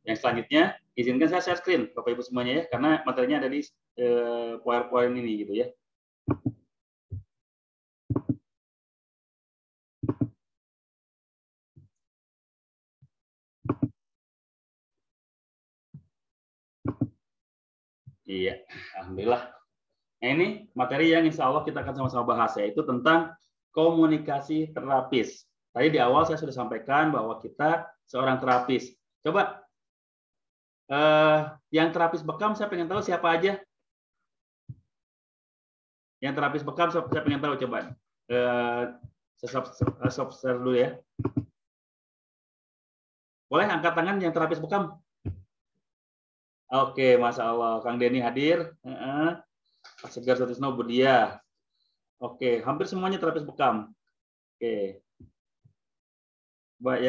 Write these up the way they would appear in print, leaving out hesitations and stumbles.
Yang selanjutnya, izinkan saya share screen, Bapak Ibu semuanya ya, karena materinya ada di PowerPoint ini gitu ya. Iya, alhamdulillah. Nah, ini materi yang insya Allah kita akan sama-sama bahas, yaitu tentang komunikasi terapis. Tadi di awal saya sudah sampaikan bahwa kita seorang terapis. Coba yang terapis bekam, saya pengen tahu siapa aja. Yang terapis bekam, saya pengen tahu, coba. Stop share dulu ya. Boleh angkat tangan yang terapis bekam? Oke, Masya Allah. Kang Denny hadir. Pak Segar Sutisno Budia. Oke, hampir semuanya terapis bekam. Oke. Mbak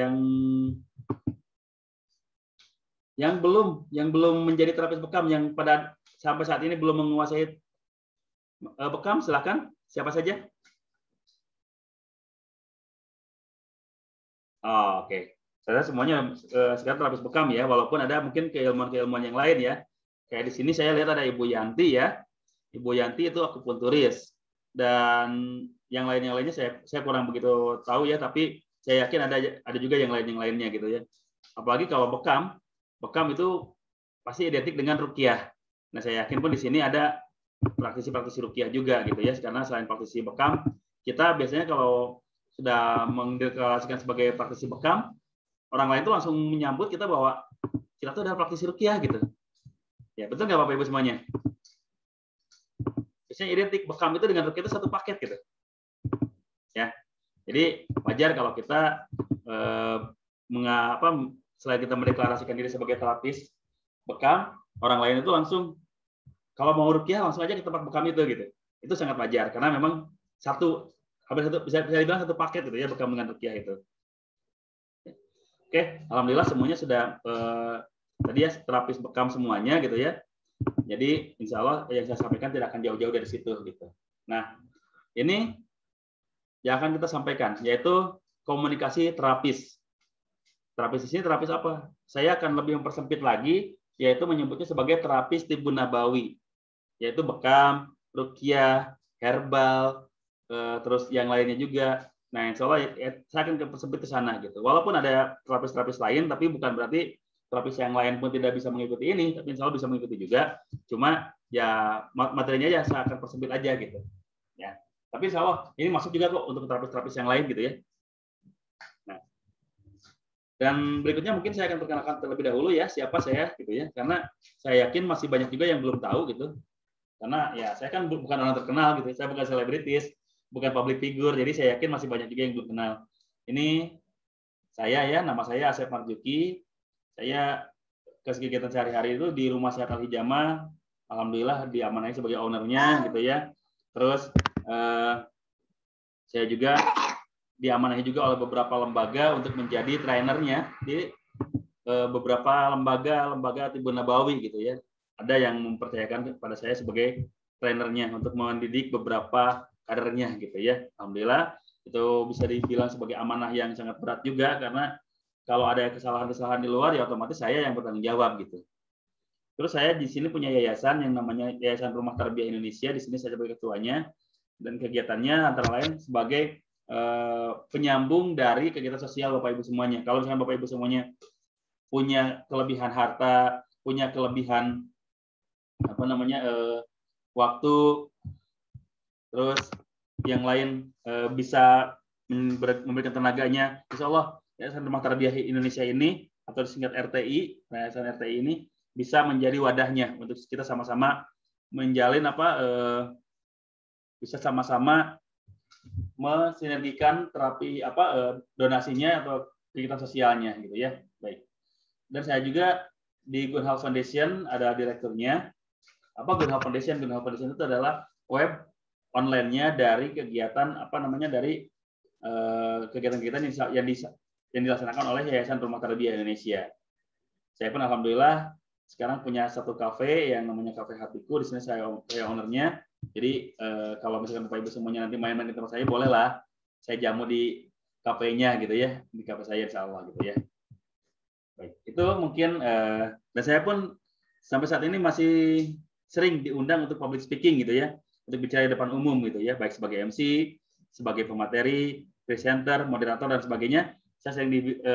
yang belum menjadi terapis bekam, yang pada sampai saat ini belum menguasai bekam, silakan. Siapa saja? Oh, oke. Saya semuanya sekarang terapis bekam ya, walaupun ada mungkin keilmuan-keilmuan yang lain ya. Kayak di sini saya lihat ada Ibu Yanti ya. Ibu Yanti itu akupunturis. Dan yang lainnya saya kurang begitu tahu ya, tapi saya yakin ada juga yang lainnya gitu ya. Apalagi kalau bekam itu pasti identik dengan ruqyah. Nah, saya yakin pun di sini ada praktisi-praktisi ruqyah juga gitu ya, karena selain praktisi bekam, kita biasanya kalau sudah mendeklarasikan sebagai praktisi bekam, orang lain tuh langsung menyambut kita bahwa kita tuh adalah praktisi ruqyah gitu. Ya, betul nggak Bapak Ibu semuanya? Biasanya identik bekam itu dengan ruqyah itu satu paket gitu. Ya. Jadi wajar kalau kita selain kita mendeklarasikan diri sebagai terapis bekam, orang lain itu langsung kalau mau ruqyah langsung aja ke tempat bekam itu gitu. Itu sangat wajar karena memang bisa dibilang satu paket gitu ya, bekam dengan ruqyah itu. Oke, alhamdulillah semuanya sudah tadi ya terapis bekam semuanya gitu ya. Jadi insya Allah yang saya sampaikan tidak akan jauh-jauh dari situ gitu. Nah, ini yang akan kita sampaikan yaitu komunikasi terapis. Terapis di sini terapis apa? Saya akan lebih mempersempit lagi, yaitu menyebutnya sebagai terapis tibu nabawi, yaitu bekam, ruqyah, herbal, terus yang lainnya juga. Nah, insya Allah saya akan persempit ke sana gitu. Walaupun ada terapis-terapis lain, tapi bukan berarti terapis yang lain pun tidak bisa mengikuti ini, tapi insya Allah bisa mengikuti juga. Cuma ya materinya ya saya akan persempit aja gitu. Ya. Tapi insya Allah ini masuk juga kok untuk terapis-terapis yang lain gitu ya. Nah, dan berikutnya mungkin saya akan perkenalkan terlebih dahulu ya siapa saya gitu ya, karena saya yakin masih banyak juga yang belum tahu gitu. Karena ya saya kan bukan orang terkenal gitu, saya bukan selebritis, bukan public figure, jadi saya yakin masih banyak juga yang belum kenal. Ini saya ya, nama saya Asep Marjuki. Saya kegiatan sehari-hari itu di Rumah Sehat Al Hijamah, alhamdulillah diamanahi sebagai ownernya gitu ya. Terus saya juga diamanahi juga oleh beberapa lembaga untuk menjadi trainernya di beberapa lembaga tibu nabawi gitu ya. Ada yang mempercayakan kepada saya sebagai trainernya untuk mendidik beberapa kadernya gitu ya. Alhamdulillah itu bisa dibilang sebagai amanah yang sangat berat juga, karena kalau ada kesalahan-kesalahan di luar ya otomatis saya yang bertanggung jawab gitu. Terus saya di sini punya yayasan yang namanya Yayasan Rumah Tarbiyah Indonesia. Di sini saya sebagai ketuanya, dan kegiatannya antara lain sebagai penyambung dari kegiatan sosial Bapak Ibu semuanya. Kalau misalnya Bapak Ibu semuanya punya kelebihan harta, punya kelebihan waktu, terus yang lain bisa memberikan tenaganya, insya Allah Yayasan Rumah Tarbiyah Indonesia ini atau disingkat RTI, Yayasan RTI ini bisa menjadi wadahnya untuk kita sama-sama menjalin bisa sama-sama mensinergikan terapi donasinya atau kegiatan sosialnya gitu ya. Baik. Dan saya juga di Good Health Foundation ada direkturnya. Apa Good Health Foundation? Good Health Foundation itu adalah web online-nya dari kegiatan dari kegiatan-kegiatan yang dilaksanakan oleh Yayasan Rumah Tarbiyah Indonesia. Saya pun alhamdulillah sekarang punya satu kafe yang namanya Kafe Hatiku. Di sini saya ownernya. Jadi kalau misalkan Bapak Ibu semuanya nanti main-main di tempat saya, bolehlah saya jamu di kafenya gitu ya, di kafe saya insya Allah gitu ya. Baik, itu mungkin dan saya pun sampai saat ini masih sering diundang untuk public speaking gitu ya, untuk bicara di depan umum gitu ya, baik sebagai MC, sebagai pemateri, presenter, moderator dan sebagainya. Saya sering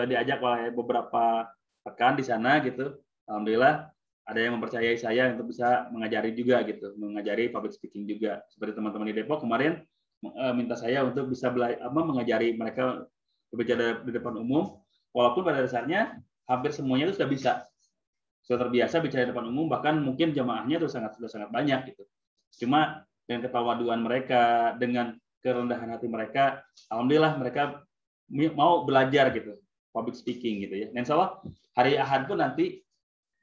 diajak oleh beberapa rekan di sana gitu. Alhamdulillah ada yang mempercayai saya untuk bisa mengajari juga gitu, mengajari public speaking juga. Seperti teman-teman di Depok kemarin minta saya untuk bisa mengajari mereka berbicara di depan umum, walaupun pada dasarnya hampir semuanya itu sudah terbiasa bicara di depan umum, bahkan mungkin jamaahnya itu sudah sangat banyak gitu. Cuma dengan ketawaduan mereka, dengan kerendahan hati mereka, alhamdulillah mereka mau belajar gitu public speaking gitu ya. Dan insya Allah hari Ahad pun nanti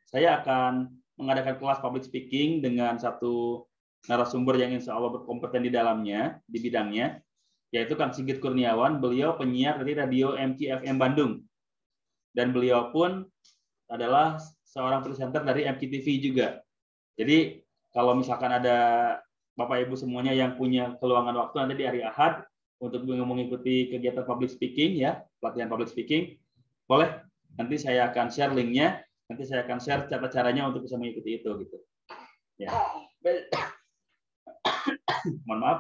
saya akan mengadakan kelas public speaking dengan satu narasumber yang insya Allah berkompeten di dalamnya, di bidangnya, yaitu Kang Sigit Kurniawan. Beliau penyiar dari radio MKFM Bandung. Dan beliau pun adalah seorang presenter dari MKTV juga. Jadi kalau misalkan ada Bapak Ibu semuanya yang punya keluangan waktu nanti di hari Ahad untuk mengikuti kegiatan public speaking ya, pelatihan public speaking, boleh nanti saya akan share linknya, nanti saya akan share cara caranya untuk bisa mengikuti itu gitu. Ya. Mohon maaf.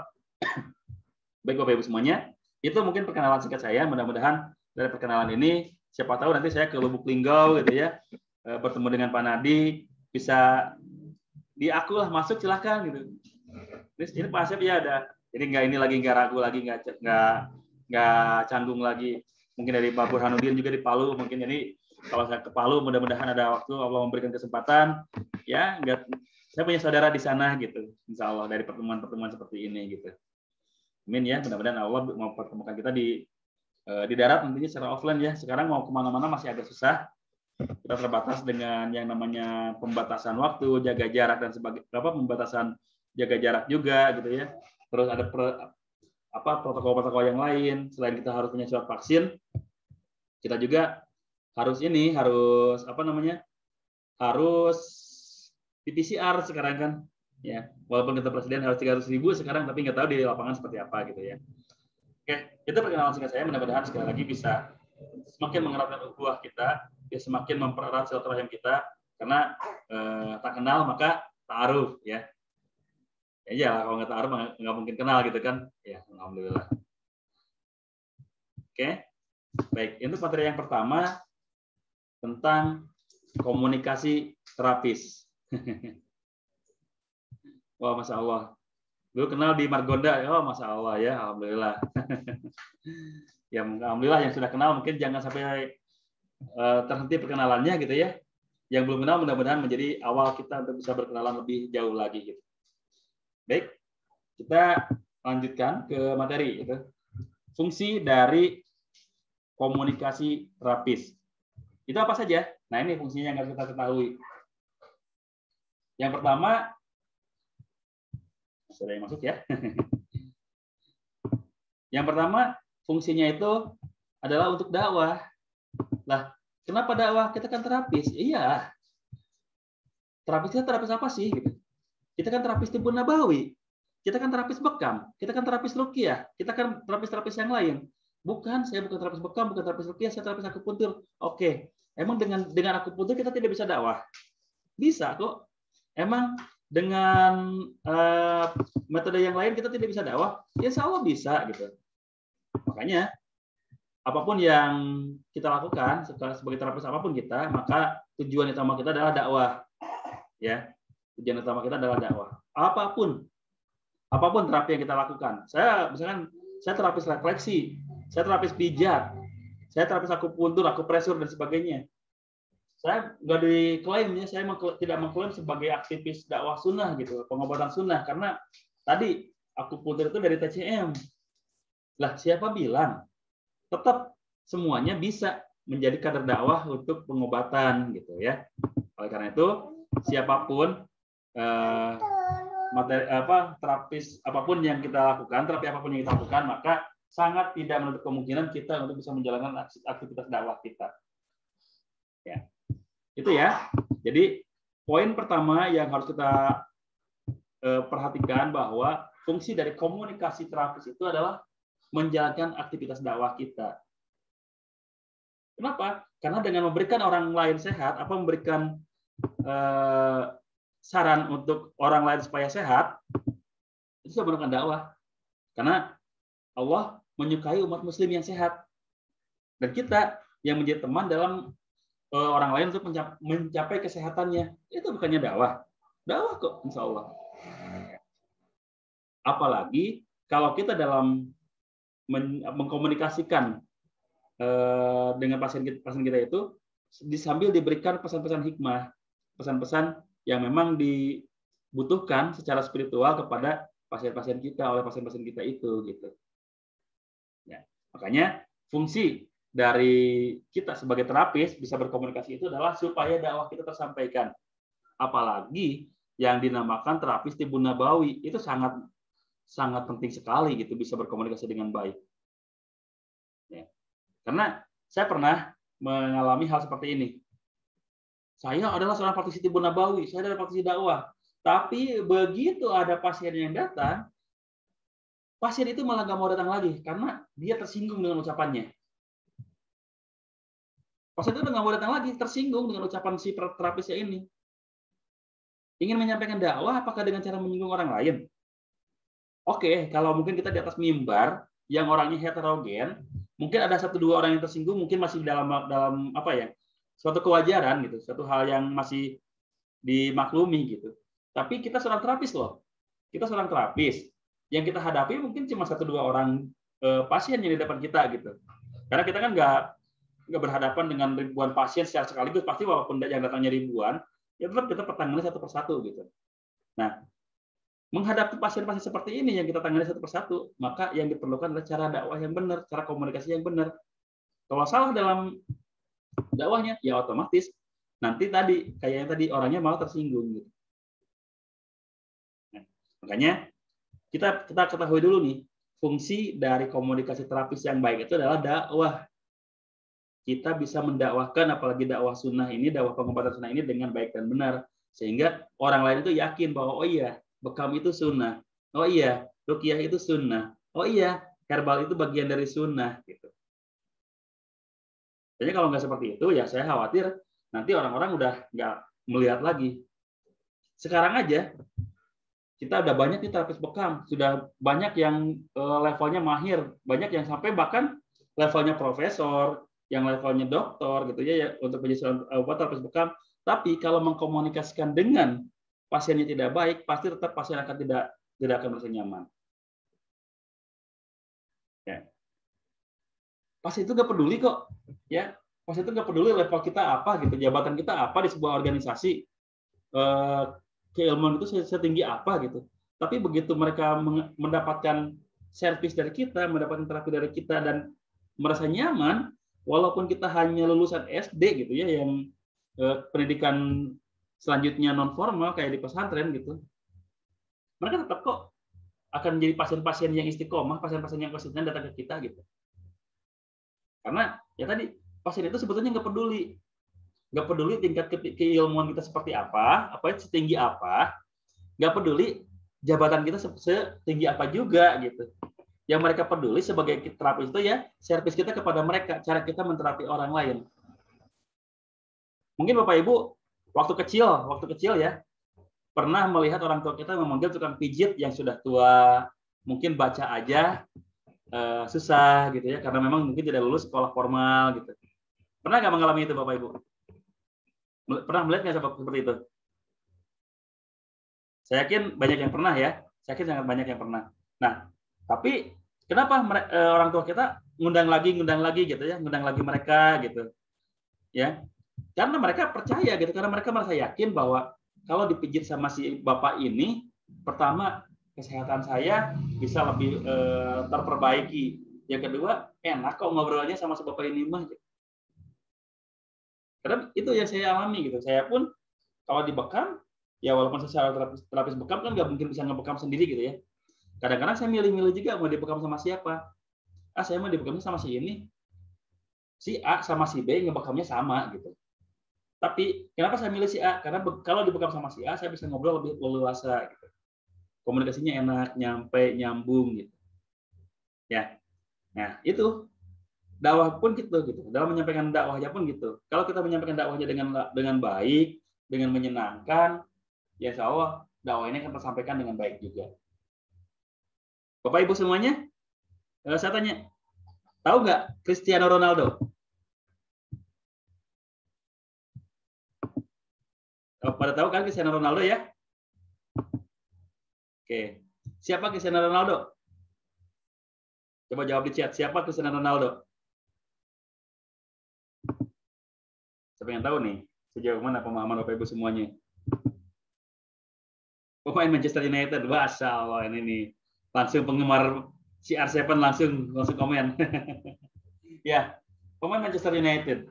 Baik Bapak Ibu semuanya, itu mungkin perkenalan singkat saya. Mudah-mudahan dari perkenalan ini siapa tahu nanti saya ke Lubuk Linggau gitu ya, bertemu dengan Pak Nadi, bisa aku lah masuk silahkan gitu. Ini Pak Asep ya ada. Jadi nggak ragu lagi, nggak canggung lagi. Mungkin dari Pak Burhanuddin juga di Palu mungkin. Jadi kalau saya ke Palu mudah-mudahan ada waktu Allah memberikan kesempatan. Ya saya punya saudara di sana gitu. Insya Allah dari pertemuan-pertemuan seperti ini gitu. Amin ya. Mudah-mudahan Allah mau pertemukan kita di darat nantinya secara offline ya. Sekarang mau kemana-mana masih agak susah. Kita terbatas dengan yang namanya pembatasan waktu, jaga jarak dan sebagainya, pembatasan jaga jarak juga gitu ya. Terus ada protokol-protokol yang lain. Selain kita harus punya surat vaksin, kita juga harus harus di PCR sekarang kan. Ya, walaupun kata presiden harus 300.000 sekarang, tapi nggak tahu di lapangan seperti apa gitu ya. Oke, itu perkenalan singkat saya. Mudah-mudahan sekali lagi bisa semakin mengeratkan ukhuwah kita, ya semakin mempererat silaturahim kita, karena tak kenal maka ta'aruf ya. Ya kalau nggak ta'aruf nggak mungkin kenal gitu kan. Ya, alhamdulillah. Oke, baik. Untuk materi yang pertama tentang komunikasi terapis. Wah, masya Allah. Dulu kenal di Margonda, oh masya Allah ya, alhamdulillah. Ya, alhamdulillah yang sudah kenal mungkin jangan sampai terhenti perkenalannya gitu ya. Yang belum kenal mudah-mudahan menjadi awal kita untuk bisa berkenalan lebih jauh lagi gitu. Baik, kita lanjutkan ke materi gitu. Fungsi dari komunikasi terapis. Itu apa saja? Nah, ini fungsinya yang harus kita ketahui. Yang pertama, sudah yang masuk ya. Yang pertama, fungsinya itu adalah untuk dakwah. Lah, kenapa dakwah? Kita kan terapis. Iya. Terapis kita terapis apa sih? Gitu. Kita kan terapis Tibbun Nabawi. Kita kan terapis bekam. Kita kan terapis ruqyah. Kita kan terapis-terapis yang lain. Bukan, saya bukan terapis bekam, bukan terapis ruqyah, saya terapis akupuntur. Oke. Emang dengan akupuntur kita tidak bisa dakwah? Bisa kok. Emang dengan metode yang lain kita tidak bisa dakwah? Ya insya Allah bisa gitu. Makanya apapun yang kita lakukan sebagai terapis apapun kita, maka tujuan utama kita adalah dakwah. Ya, tujuan utama kita adalah dakwah. Apapun terapi yang kita lakukan. Misalkan saya terapis refleksi, saya terapis pijat, saya terapis akupuntur, akupresur dan sebagainya. Saya nggak diklaim ya, saya tidak mengklaim sebagai aktivis dakwah sunnah gitu, pengobatan sunnah, karena tadi akupuntur itu dari TCM. Lah siapa bilang? Tetap semuanya bisa menjadi kader dakwah untuk pengobatan gitu ya. Oleh karena itu siapapun terapis apapun yang kita lakukan, terapi apapun yang kita lakukan, maka sangat tidak menutup kemungkinan kita untuk bisa menjalankan aktivitas dakwah kita. Ya. Itu ya. Jadi poin pertama yang harus kita perhatikan bahwa fungsi dari komunikasi terapis itu adalah menjalankan aktivitas dakwah kita. Kenapa? Karena dengan memberikan orang lain sehat, memberikan saran untuk orang lain supaya sehat, itu sudah merupakan dakwah. Karena Allah menyukai umat muslim yang sehat. Dan kita yang menjadi teman dalam orang lain untuk mencapai kesehatannya. Itu bukannya dakwah. Dakwah kok, insya Allah. Apalagi kalau kita dalam mengkomunikasikan dengan pasien kita itu, sambil diberikan pesan-pesan hikmah, pesan-pesan yang memang dibutuhkan secara spiritual kepada pasien-pasien kita, oleh pasien-pasien kita itu, gitu. Ya, makanya fungsi dari kita sebagai terapis bisa berkomunikasi itu adalah supaya dakwah kita tersampaikan. Apalagi yang dinamakan terapis Tibun Nabawi, itu sangat penting sekali gitu, bisa berkomunikasi dengan baik. Ya. Karena saya pernah mengalami hal seperti ini. Saya adalah seorang praktisi Tibun Nabawi, saya adalah praktisi dakwah. Tapi begitu ada pasien yang datang, pasien itu malah nggak mau datang lagi karena dia tersinggung dengan ucapannya. Pasien itu nggak mau datang lagi, tersinggung dengan ucapan si terapisnya ini. Ingin menyampaikan dakwah, apakah dengan cara menyinggung orang lain? Oke, kalau mungkin kita di atas mimbar yang orangnya heterogen, mungkin ada 1-2 orang yang tersinggung, mungkin masih dalam apa ya, suatu kewajaran gitu, suatu hal yang masih dimaklumi gitu. Tapi kita seorang terapis loh, kita seorang terapis, yang kita hadapi mungkin cuma 1-2 orang pasien yang di depan kita gitu. Karena kita kan nggak berhadapan dengan ribuan pasien secara sekaligus, pasti walaupun yang datangnya ribuan, ya tetap kita pertangani satu persatu gitu. Nah, menghadapi pasien-pasien seperti ini yang kita tangani satu persatu, maka yang diperlukan adalah cara dakwah yang benar, cara komunikasi yang benar. Kalau salah dalam dakwahnya, ya otomatis nanti tadi kayak yang tadi orangnya malah tersinggung gitu. Nah, makanya kita ketahui dulu nih, fungsi dari komunikasi terapis yang baik itu adalah dakwah. Kita bisa mendakwahkan, apalagi dakwah sunnah ini, dakwah pengobatan sunnah ini dengan baik dan benar, sehingga orang lain itu yakin bahwa oh iya, bekam itu sunnah, oh iya, ruqyah itu sunnah, oh iya, herbal itu bagian dari sunnah gitu. Jadi kalau nggak seperti itu, ya saya khawatir nanti orang-orang udah nggak melihat lagi. Sekarang aja kita udah banyak nih terapis bekam, sudah banyak yang levelnya mahir, banyak yang sampai bahkan levelnya profesor, yang levelnya doktor gitu ya, untuk menjadi obat terapis bekam. Tapi kalau mengkomunikasikan dengan pasiennya tidak baik, pasti tetap pasien akan tidak akan merasa nyaman. Ya. Pasien itu nggak peduli kok, ya. Pasien itu nggak peduli level kita apa gitu, jabatan kita apa di sebuah organisasi, keilmuan itu setinggi apa gitu. Tapi begitu mereka mendapatkan servis dari kita, mendapatkan terapi dari kita dan merasa nyaman, walaupun kita hanya lulusan SD gitu ya, yang pendidikan selanjutnya non formal kayak di pesantren gitu, mereka tetap kok akan menjadi pasien-pasien yang istiqomah, pasien-pasien yang konsisten datang ke kita gitu. Karena ya tadi pasien itu sebetulnya nggak peduli tingkat keilmuan kita seperti apa setinggi apa, nggak peduli jabatan kita setinggi apa juga gitu. Yang mereka peduli sebagai terapis itu ya servis kita kepada mereka, cara kita menterapi orang lain. Mungkin Bapak Ibu waktu kecil ya pernah melihat orang tua kita memanggil tukang pijit yang sudah tua, mungkin baca aja susah gitu ya, karena memang mungkin tidak lulus sekolah formal gitu. Pernah nggak mengalami itu Bapak Ibu? Pernah melihat nggak seperti itu? Saya yakin banyak yang pernah ya. Saya yakin sangat banyak yang pernah. Nah, tapi kenapa orang tua kita ngundang lagi gitu ya, ngundang lagi mereka gitu. Ya. Karena mereka percaya gitu, karena mereka merasa yakin bahwa kalau dipijit sama si bapak ini, pertama kesehatan saya bisa lebih terperbaiki. Yang kedua, enak kok ngobrolnya sama si bapak ini mah. Karena itu yang saya alami gitu. Saya pun kalau dibekam, ya walaupun saya terapis bekam kan nggak mungkin bisa ngebekam sendiri gitu ya. Kadang-kadang saya milih-milih juga mau dibekam sama siapa. Saya mau dibekamnya sama si ini. Si A sama si B ngebekamnya sama gitu. Tapi kenapa saya milih si A? Karena kalau dibekam sama si A, saya bisa ngobrol lebih leluasa gitu. Komunikasinya enak, nyambung gitu. Ya. Nah, itu. dakwah pun gitu. Dalam menyampaikan dakwahnya pun gitu. Kalau kita menyampaikan dakwahnya dengan baik, dengan menyenangkan, ya insya Allah dakwah ini akan tersampaikan dengan baik juga. Bapak Ibu semuanya, saya tanya, tahu nggak Cristiano Ronaldo? Pada tahu kan Cristiano Ronaldo ya? Oke. Siapa Cristiano Ronaldo? Coba jawab di chat. Siapa Cristiano Ronaldo? Siapa yang tahu nih? Sejauh mana pemahaman Bapak Ibu semuanya? Pemain Manchester United. Masya Allah, ini nih. Langsung penggemar CR7 langsung komen. Ya, pemain Manchester United,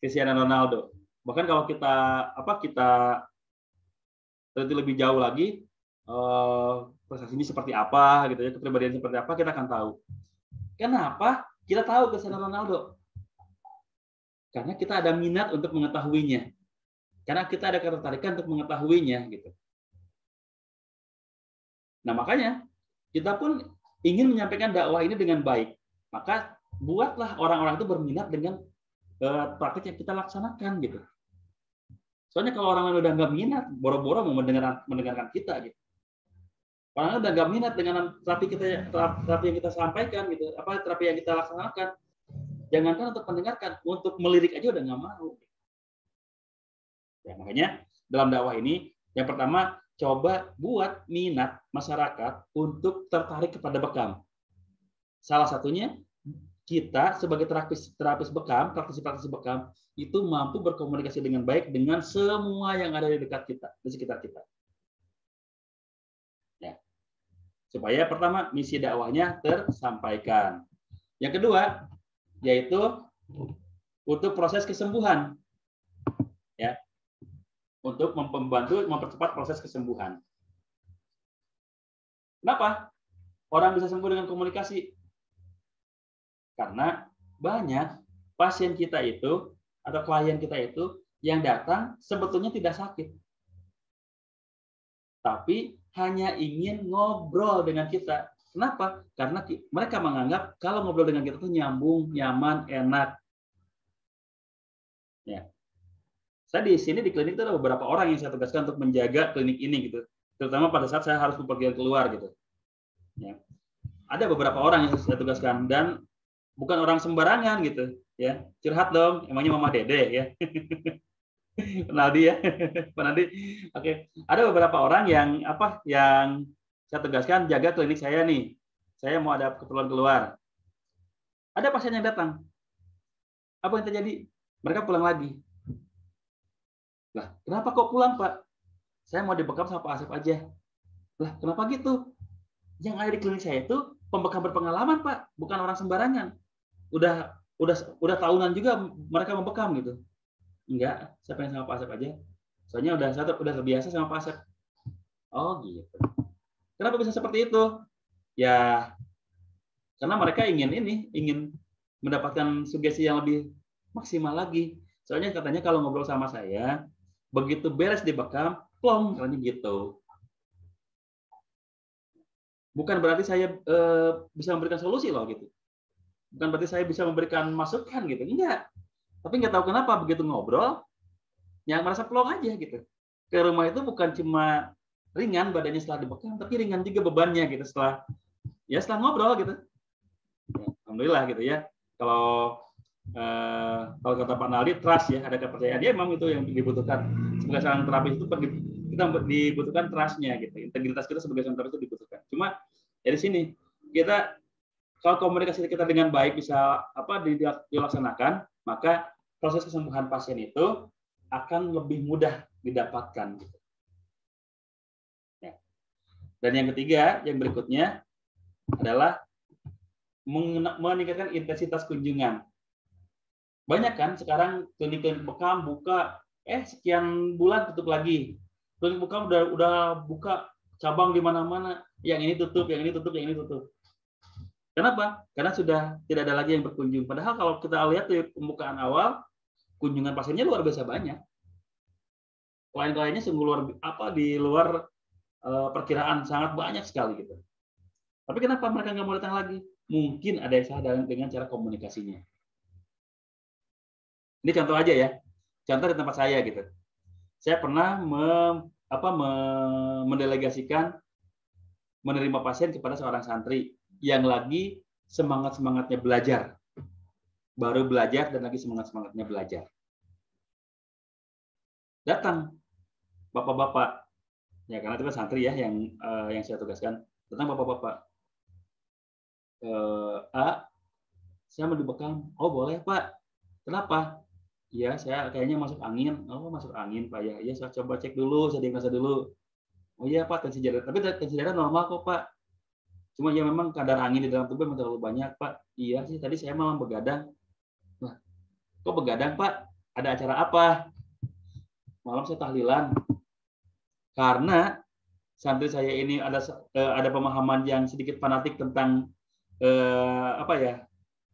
Cristiano Ronaldo. Bahkan kalau kita teliti lebih jauh lagi, prestasi ini seperti apa, gitu ya, kepribadian seperti apa, kita akan tahu. Kenapa kita tahu Cristiano Ronaldo? Karena kita ada minat untuk mengetahuinya. Karena kita ada ketertarikan untuk mengetahuinya, gitu. Nah, makanya kita pun ingin menyampaikan dakwah ini dengan baik. Maka buatlah orang-orang itu berminat dengan praktik yang kita laksanakan, gitu. Soalnya kalau orang udah nggak minat, boro-boro mau mendengarkan kita, gitu. Orang udah nggak minat dengan terapi yang kita sampaikan, gitu. Terapi yang kita laksanakan. Jangankan untuk mendengarkan, untuk melirik aja udah nggak mau. Ya, makanya dalam dakwah ini, yang pertama coba buat minat masyarakat untuk tertarik kepada bekam. Salah satunya kita sebagai terapis bekam, praktisi bekam itu mampu berkomunikasi dengan baik dengan semua yang ada di dekat kita, di sekitar kita. Ya. Supaya pertama misi dakwahnya tersampaikan. Yang kedua yaitu untuk proses kesembuhan. Ya. Untuk membantu mempercepat proses kesembuhan. Kenapa? Orang bisa sembuh dengan komunikasi. Karena banyak pasien kita itu atau klien kita itu yang datang sebetulnya tidak sakit. Tapi hanya ingin ngobrol dengan kita. Kenapa? Karena mereka menganggap kalau ngobrol dengan kita itu nyambung, nyaman, enak. Ya. Saya di sini di klinik itu ada beberapa orang yang saya tugaskan untuk menjaga klinik ini gitu. Terutama pada saat saya harus bepergian keluar gitu. Ya. Ada beberapa orang yang saya tugaskan dan bukan orang sembarangan gitu, ya. Curhat dong, emangnya Mama Dede ya. Kenal dia, Pak Nadi. Oke, ada beberapa orang yang saya tugaskan jaga klinik saya nih. Saya mau ada keperluan keluar. Ada pasien yang datang. Apa yang terjadi? Mereka pulang lagi. Lah, kenapa kok pulang, Pak? Saya mau dibekam sama Pak Asep aja. Lah, kenapa gitu? Yang ada di klinik saya itu pembekam berpengalaman, Pak, bukan orang sembarangan. Udah tahunan juga mereka membekam gitu. Enggak, saya pengen sama Pak Asep aja. Soalnya saya udah terbiasa sama Pak Asep. Oh gitu. Kenapa bisa seperti itu? Ya, karena mereka ingin mendapatkan sugesti yang lebih maksimal lagi. Soalnya katanya kalau ngobrol sama saya, begitu beres dibekam, plong, katanya gitu. Bukan berarti saya bisa memberikan solusi loh gitu. Bukan berarti saya bisa memberikan masukan gitu, enggak. Tapi nggak tahu kenapa begitu ngobrol, yang merasa plong aja gitu. Ke rumah itu bukan cuma ringan badannya setelah dibekam, tapi ringan juga bebannya gitu setelah ngobrol gitu. Ya, alhamdulillah gitu ya. Kalau kata Pak Naldi, trust ya, ada kepercayaan. Ya memang itu yang dibutuhkan. Sebagai seorang terapis itu kita dibutuhkan trust-nya gitu. Integritas kita sebagai seorang terapis itu dibutuhkan. Cuma dari sini kita kalau komunikasi kita dengan baik bisa dilaksanakan, maka proses kesembuhan pasien itu akan lebih mudah didapatkan. Ya. Dan yang ketiga, yang berikutnya adalah meningkatkan intensitas kunjungan. Banyak kan sekarang klinik-klinik bekam buka, sekian bulan tutup lagi. Klinik bekam udah buka cabang di mana-mana, yang ini tutup, yang ini tutup, yang ini tutup. Kenapa? Karena sudah tidak ada lagi yang berkunjung. Padahal kalau kita lihat di pembukaan awal, kunjungan pasiennya luar biasa banyak. Klien-kliennya sungguh di luar perkiraan, sangat banyak sekali gitu. Tapi kenapa mereka nggak mau datang lagi? Mungkin ada yang salah dengan cara komunikasinya. Ini contoh aja ya. Contoh di tempat saya gitu. Saya pernah mendelegasikan menerima pasien kepada seorang santri yang lagi semangat-semangatnya belajar. Baru belajar dan lagi semangat-semangatnya belajar. Datang bapak-bapak, ya karena itu kan santri ya yang saya tugaskan. Datang bapak-bapak. Saya mau dibekam. Oh boleh Pak. Kenapa? Iya, saya kayaknya masuk angin. Oh, masuk angin, Pak ya. Iya, saya coba cek dulu, saya diagnosa dulu. Oh iya, Pak, tensi darah. Tapi tensi darah normal kok, Pak. Cuma ya memang kadar angin di dalam tubuh memang terlalu banyak, Pak. Iya sih, tadi saya malam begadang. Nah, kok begadang, Pak? Ada acara apa? Malam saya tahlilan. Karena santri saya ini ada pemahaman yang sedikit fanatik tentang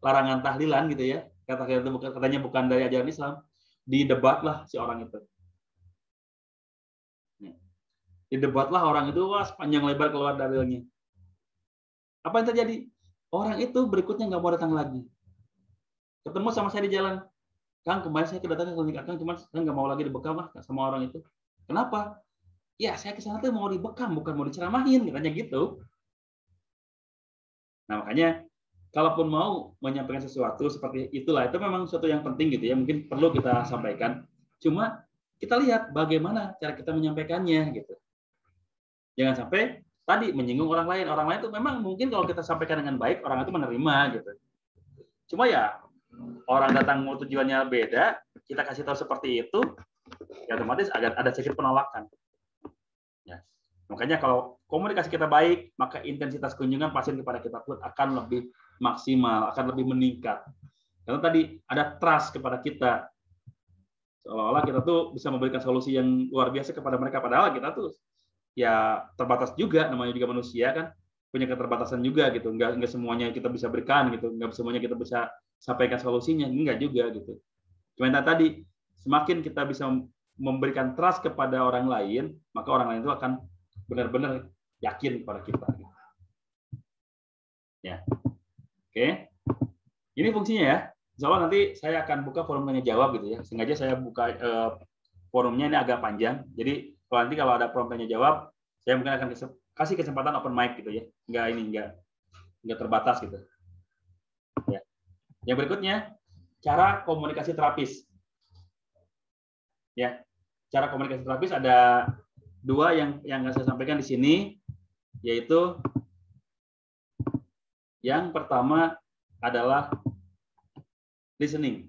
larangan tahlilan gitu ya. Katanya bukan dari ajaran Islam. Didebatlah si orang itu. Didebatlah orang itu, wah sepanjang lebar keluar dalilnya. Apa yang terjadi? Orang itu berikutnya nggak mau datang lagi. Ketemu sama saya di jalan. Kang, kemarin saya kedatangan ke klinik Akang, cuma saya nggak mau lagi dibekam lah sama orang itu. Kenapa? Ya, saya ke sana tuh mau dibekam, bukan mau diceramahin, katanya gitu. Nah, makanya kalaupun mau menyampaikan sesuatu seperti itulah, itu memang sesuatu yang penting gitu ya, mungkin perlu kita sampaikan. Cuma kita lihat bagaimana cara kita menyampaikannya gitu. Jangan sampai tadi menyinggung orang lain. Orang lain itu memang mungkin kalau kita sampaikan dengan baik, orang itu menerima gitu. Cuma ya orang datang mau tujuannya beda, kita kasih tahu seperti itu, ya otomatis ada sedikit penolakan. Ya. Makanya kalau komunikasi kita baik, maka intensitas kunjungan pasien kepada kita pun akan lebih maksimal, akan lebih meningkat. Karena tadi ada trust kepada kita. Seolah-olah kita tuh bisa memberikan solusi yang luar biasa kepada mereka, padahal kita tuh ya terbatas juga, namanya juga manusia kan, punya keterbatasan juga gitu, nggak semuanya kita bisa berikan gitu, nggak semuanya kita bisa sampaikan solusinya, enggak juga gitu. Cuma tadi semakin kita bisa memberikan trust kepada orang lain, maka orang lain itu akan benar-benar yakin kepada kita. Ya, oke. Ini fungsinya ya. Insya Allah nanti saya akan buka forum tanya jawab gitu ya. Sengaja saya buka forumnya ini agak panjang. Jadi kalau ada forum tanya jawab, saya mungkin akan kasih kesempatan open mic gitu ya. Enggak terbatas gitu. Ya. Yang berikutnya, cara komunikasi terapis. Ya, cara komunikasi terapis ada dua yang saya sampaikan di sini, yaitu yang pertama adalah listening,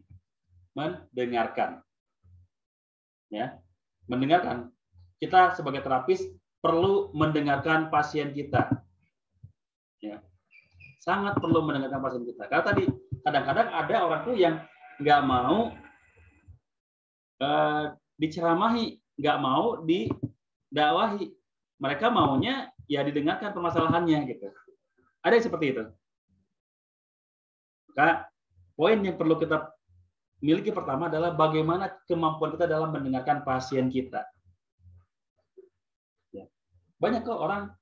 mendengarkan. Ya, mendengarkan. Kita sebagai terapis perlu mendengarkan pasien kita. Ya, sangat perlu mendengarkan pasien kita. Karena tadi kadang-kadang ada orang tuh yang nggak mau diceramahi, nggak mau didakwahi. Mereka maunya ya didengarkan permasalahannya gitu. Ada yang seperti itu. Maka poin yang perlu kita miliki pertama adalah bagaimana kemampuan kita dalam mendengarkan pasien kita. Ya. Banyak kok orang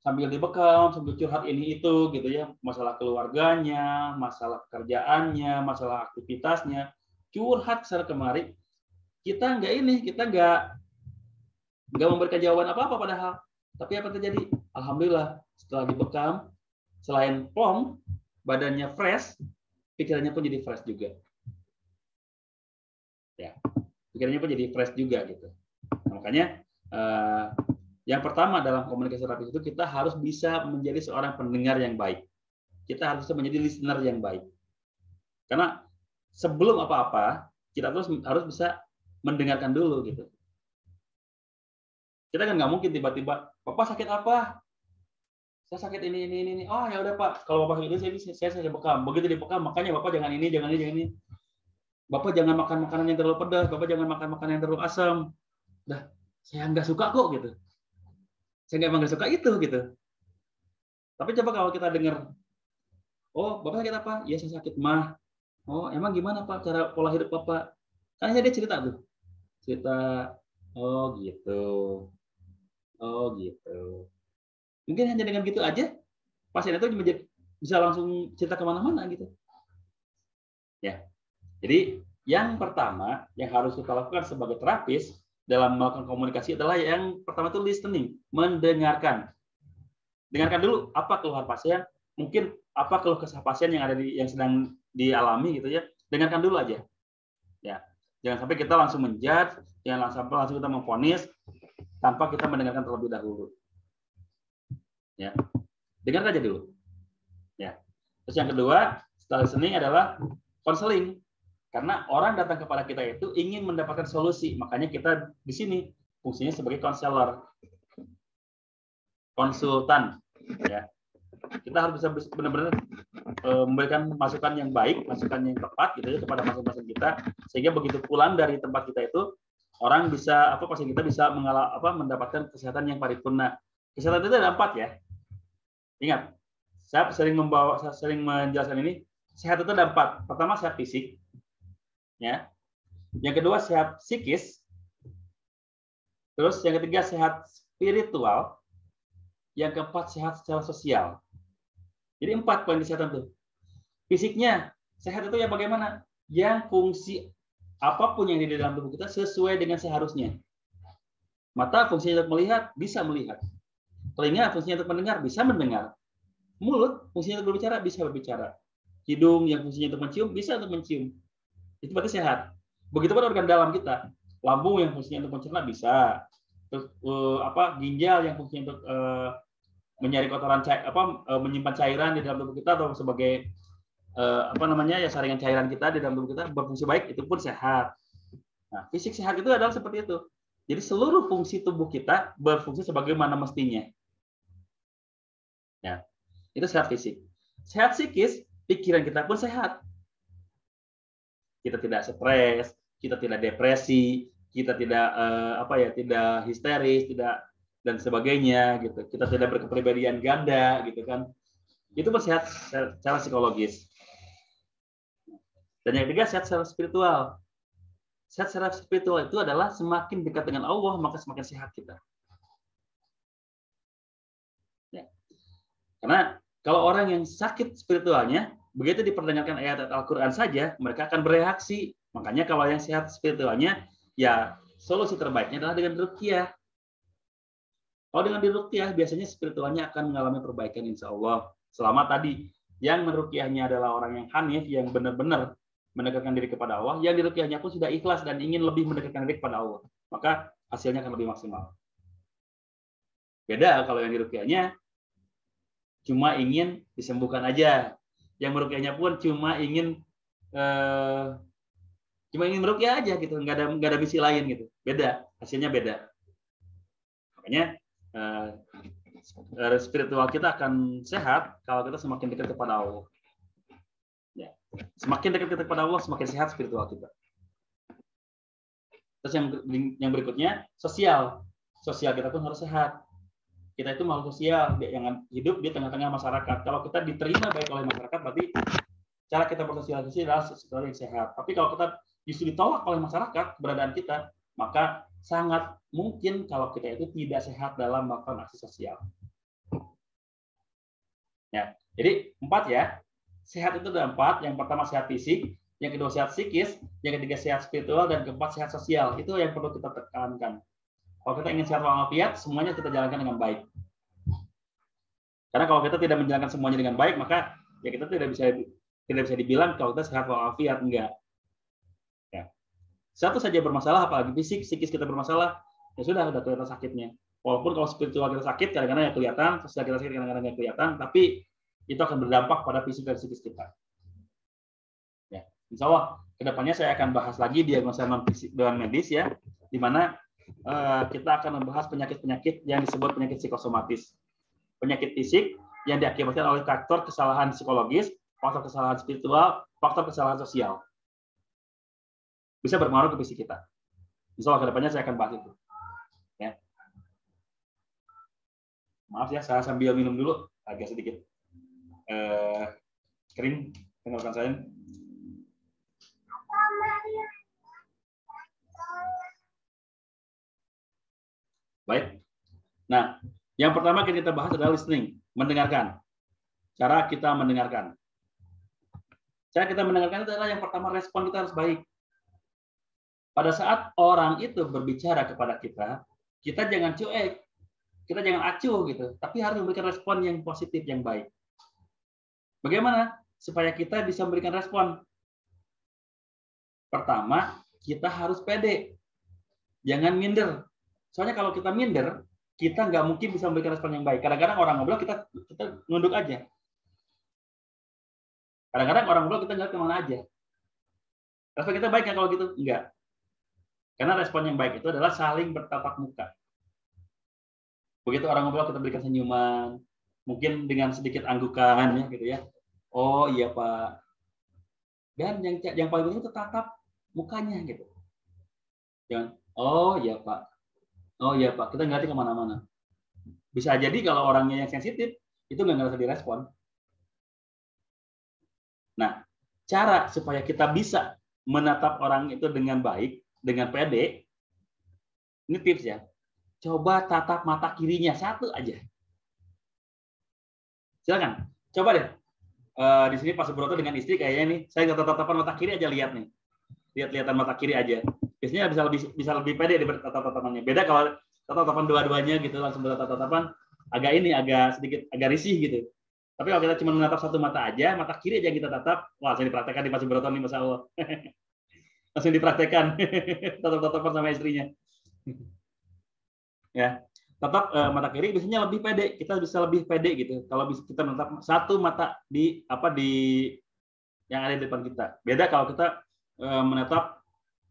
sambil dibekam, sambil curhat ini itu gitu ya, masalah keluarganya, masalah pekerjaannya, masalah aktivitasnya, curhat secara kemari. Kita nggak memberikan jawaban apa-apa padahal. Tapi apa terjadi? Alhamdulillah setelah dibekam, selain plong, badannya fresh, pikirannya pun jadi fresh juga. Ya, pikirannya pun jadi fresh juga gitu. Nah, makanya yang pertama dalam komunikasi terapis itu kita harus bisa menjadi seorang pendengar yang baik. Kita harus bisa menjadi listener yang baik. Karena sebelum apa-apa, kita harus bisa mendengarkan dulu gitu. Kita kan nggak mungkin tiba-tiba, Bapak sakit apa? Saya sakit ini. Oh ya udah Pak, kalau Bapak sakit ini saya bekam. Begitu dibekam, makanya Bapak jangan ini. Bapak jangan makan makanan yang terlalu pedas, Bapak jangan makan makanan yang terlalu asam. Dah, saya nggak suka kok gitu. Saya nggak suka itu gitu. Tapi coba kalau kita dengar, oh Bapak sakit apa? Ya saya sakit mah. Oh emang gimana Pak cara pola hidup Bapak? Kan dia cerita tuh. Cerita, oh gitu. Mungkin hanya dengan gitu aja, pasien itu bisa langsung cerita kemana-mana gitu. Ya, jadi Yang pertama yang harus kita lakukan sebagai terapis dalam melakukan komunikasi adalah yang pertama itu listening, mendengarkan. Dengarkan dulu apa keluhan pasien, mungkin apa keluh kesah pasien yang ada yang sedang dialami gitu ya. Dengarkan dulu aja. Ya. Jangan sampai kita langsung menjudge, jangan sampai langsung kita memvonis tanpa kita mendengarkan terlebih dahulu. Ya. Dengarkan aja dulu. Ya. Terus yang kedua, setelah listening adalah counseling. Karena orang datang kepada kita itu ingin mendapatkan solusi, makanya kita di sini fungsinya sebagai konselor, konsultan. Ya. Kita harus bisa benar-benar memberikan masukan yang baik, masukan yang tepat gitu ya kepada masing-masing kita, sehingga begitu pulang dari tempat kita itu orang bisa pasien kita bisa mendapatkan kesehatan yang paripurna. Kesehatan itu ada 4 ya. Ingat, saya sering menjelaskan ini, sehat itu ada 4. Pertama sehat fisik. Ya. Yang kedua sehat psikis. Terus yang ketiga sehat spiritual. Yang keempat sehat secara sosial. Jadi 4 poin kesehatan tuh. Fisiknya sehat itu ya bagaimana? Yang fungsi apapun yang di dalam tubuh kita sesuai dengan seharusnya. Mata fungsinya untuk melihat, bisa melihat. Telinga fungsinya untuk mendengar, bisa mendengar. Mulut fungsinya untuk berbicara, bisa berbicara. Hidung yang fungsinya untuk mencium, bisa untuk mencium. Itu berarti sehat. Begitu pun organ dalam kita, lambung yang fungsinya untuk mencerna bisa. Terus ginjal yang fungsinya untuk menyaring kotoran, menyimpan cairan di dalam tubuh kita atau sebagai saringan cairan kita di dalam tubuh kita berfungsi baik, itu pun sehat. Nah, fisik sehat itu adalah seperti itu. Jadi seluruh fungsi tubuh kita berfungsi sebagaimana mestinya. Ya, itu sehat fisik. Sehat psikis, pikiran kita pun sehat. Kita tidak stres, kita tidak depresi, kita tidak tidak histeris, tidak dan sebagainya gitu. Kita tidak berkepribadian ganda gitu kan. Itu pun sehat secara psikologis. Dan yang ketiga sehat secara spiritual. Sehat secara spiritual itu adalah semakin dekat dengan Allah maka semakin sehat kita. Ya. Karena kalau orang yang sakit spiritualnya begitu diperdengarkan ayat Al-Quran saja, mereka akan bereaksi. Makanya kalau yang sehat spiritualnya, ya solusi terbaiknya adalah dengan ruqyah. Kalau dengan diruqyah, biasanya spiritualnya akan mengalami perbaikan insya Allah. Selama tadi, yang meruqyahnya adalah orang yang hanif, yang benar-benar mendekatkan diri kepada Allah, yang diruqyahnya pun sudah ikhlas dan ingin lebih mendekatkan diri kepada Allah. Maka hasilnya akan lebih maksimal. Beda kalau yang diruqyahnya cuma ingin disembuhkan aja. Yang meruqyahnya pun cuma ingin meruqyah aja gitu, nggak ada misi lain gitu. Beda, hasilnya beda. Makanya spiritual kita akan sehat kalau kita semakin dekat kepada Allah. Ya. Semakin dekat kepada Allah, semakin sehat spiritual kita. Terus yang berikutnya sosial. Sosial kita pun harus sehat. Kita itu makhluk sosial yang hidup di tengah-tengah masyarakat. Kalau kita diterima baik oleh masyarakat, berarti cara kita bersosialisasi adalah sesuatu yang sehat. Tapi kalau kita justru ditolak oleh masyarakat keberadaan kita, maka sangat mungkin kalau kita itu tidak sehat dalam melakukan aksi sosial. Ya, jadi 4 ya. Sehat itu ada 4. Yang pertama sehat fisik, yang kedua sehat psikis, yang ketiga sehat spiritual, dan keempat sehat sosial. Itu yang perlu kita tekankan. Kalau kita ingin sehat walafiat, semuanya kita jalankan dengan baik. Karena kalau kita tidak menjalankan semuanya dengan baik, maka ya kita tidak bisa dibilang kalau kita sehat walafiat, enggak. Ya. Satu saja bermasalah, apalagi fisik, psikis kita bermasalah, ya sudah kelihatan sakitnya. Walaupun kalau spiritual kita sakit, kadang-kadang ya kelihatan, sosial kita sakit, kadang-kadang nggak kelihatan, tapi itu akan berdampak pada fisik dan psikis kita. Ya, insya Allah kedepannya saya akan bahas lagi diagnosa non medis ya, di mana kita akan membahas penyakit-penyakit yang disebut penyakit psikosomatis. Penyakit fisik yang diakibatkan oleh faktor kesalahan psikologis, faktor kesalahan spiritual, faktor kesalahan sosial. Bisa berpengaruh ke fisik kita. Insya Allah kedepannya saya akan bahas itu. Ya. Maaf ya, saya sambil minum dulu, agak sedikit kering tenggorokan saya. Baik. Nah, yang pertama kita bahas adalah listening, mendengarkan. Cara kita mendengarkan. Cara kita mendengarkan itu adalah yang pertama respon kita harus baik. pada saat orang itu berbicara kepada kita, kita jangan cuek, kita jangan acuh gitu, tapi harus memberikan respon yang positif, yang baik. Bagaimana supaya kita bisa memberikan respon? Pertama, kita harus pede, jangan minder. Soalnya kalau kita minder, kita nggak mungkin bisa memberikan respon yang baik. Kadang-kadang orang ngobrol kita nunduk aja. Kadang-kadang orang ngobrol kita nggak kemana aja. Respon kita baik nggak kalau gitu? Enggak. Karena respon yang baik itu adalah saling bertatap muka. Begitu orang ngobrol kita berikan senyuman, mungkin dengan sedikit anggukan ya gitu ya. Oh iya Pak. Dan yang paling penting itu tatap mukanya gitu. Jangan, oh iya Pak. Oh iya Pak, kita ngerti kemana-mana. Bisa jadi kalau orangnya yang sensitif, itu nggak ngerasa direspon. Nah, cara supaya kita bisa menatap orang itu dengan baik, dengan pede, ini tips ya. Coba tatap mata kirinya satu aja. Silakan, coba deh. Di sini Pak Subroto dengan istri kayaknya nih, saya tatap-tatapan mata kiri aja, lihat nih. Lihat-lihatan mata kiri aja. Biasanya bisa lebih pede di tatap-tatapannya. Beda kalau tatap-tatapan dua-duanya gitu, langsung bertatap-tatapan, agak sedikit risih gitu. Tapi kalau kita cuma menatap satu mata aja, mata kiri aja kita tatap, wah langsung dipraktekkan di Pak Subroto nih, Masya Allah. Langsung dipraktekkan tatap-tatapan sama istrinya. Ya, tetap mata kiri biasanya lebih pede, kita bisa lebih pede gitu kalau bisa kita menatap satu mata di yang ada di depan kita. Beda kalau kita menatap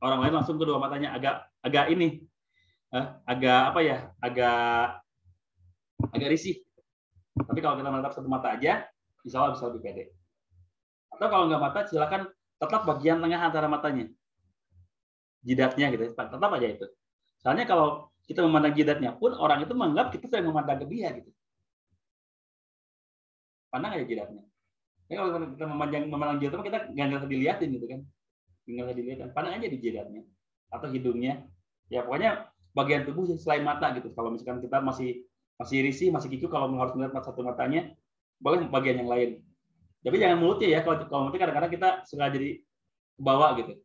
orang lain langsung kedua matanya, agak risih. Tapi kalau kita menatap satu mata aja, insya Allah bisa lebih pede. Atau kalau nggak mata, silakan tetap bagian tengah antara matanya, jidatnya gitu, tetap aja itu. Soalnya kalau kita memandang jidatnya pun, orang itu menganggap kita sedang memandang ke dia gitu. Pandang aja jidatnya. Jadi kalau kita memandang jidatnya, kita nggak ngerasa dilihatin gitu kan. Nggak ngerasa dilihatin. Pandang aja di jidatnya. Atau hidungnya. Ya pokoknya bagian tubuh selain mata gitu. Kalau misalkan kita masih risih, masih kiku, kalau harus melihat satu matanya, boleh bagian yang lain. Tapi jangan mulutnya ya. Kalau mulutnya kadang-kadang kita suka jadi ke bawah gitu.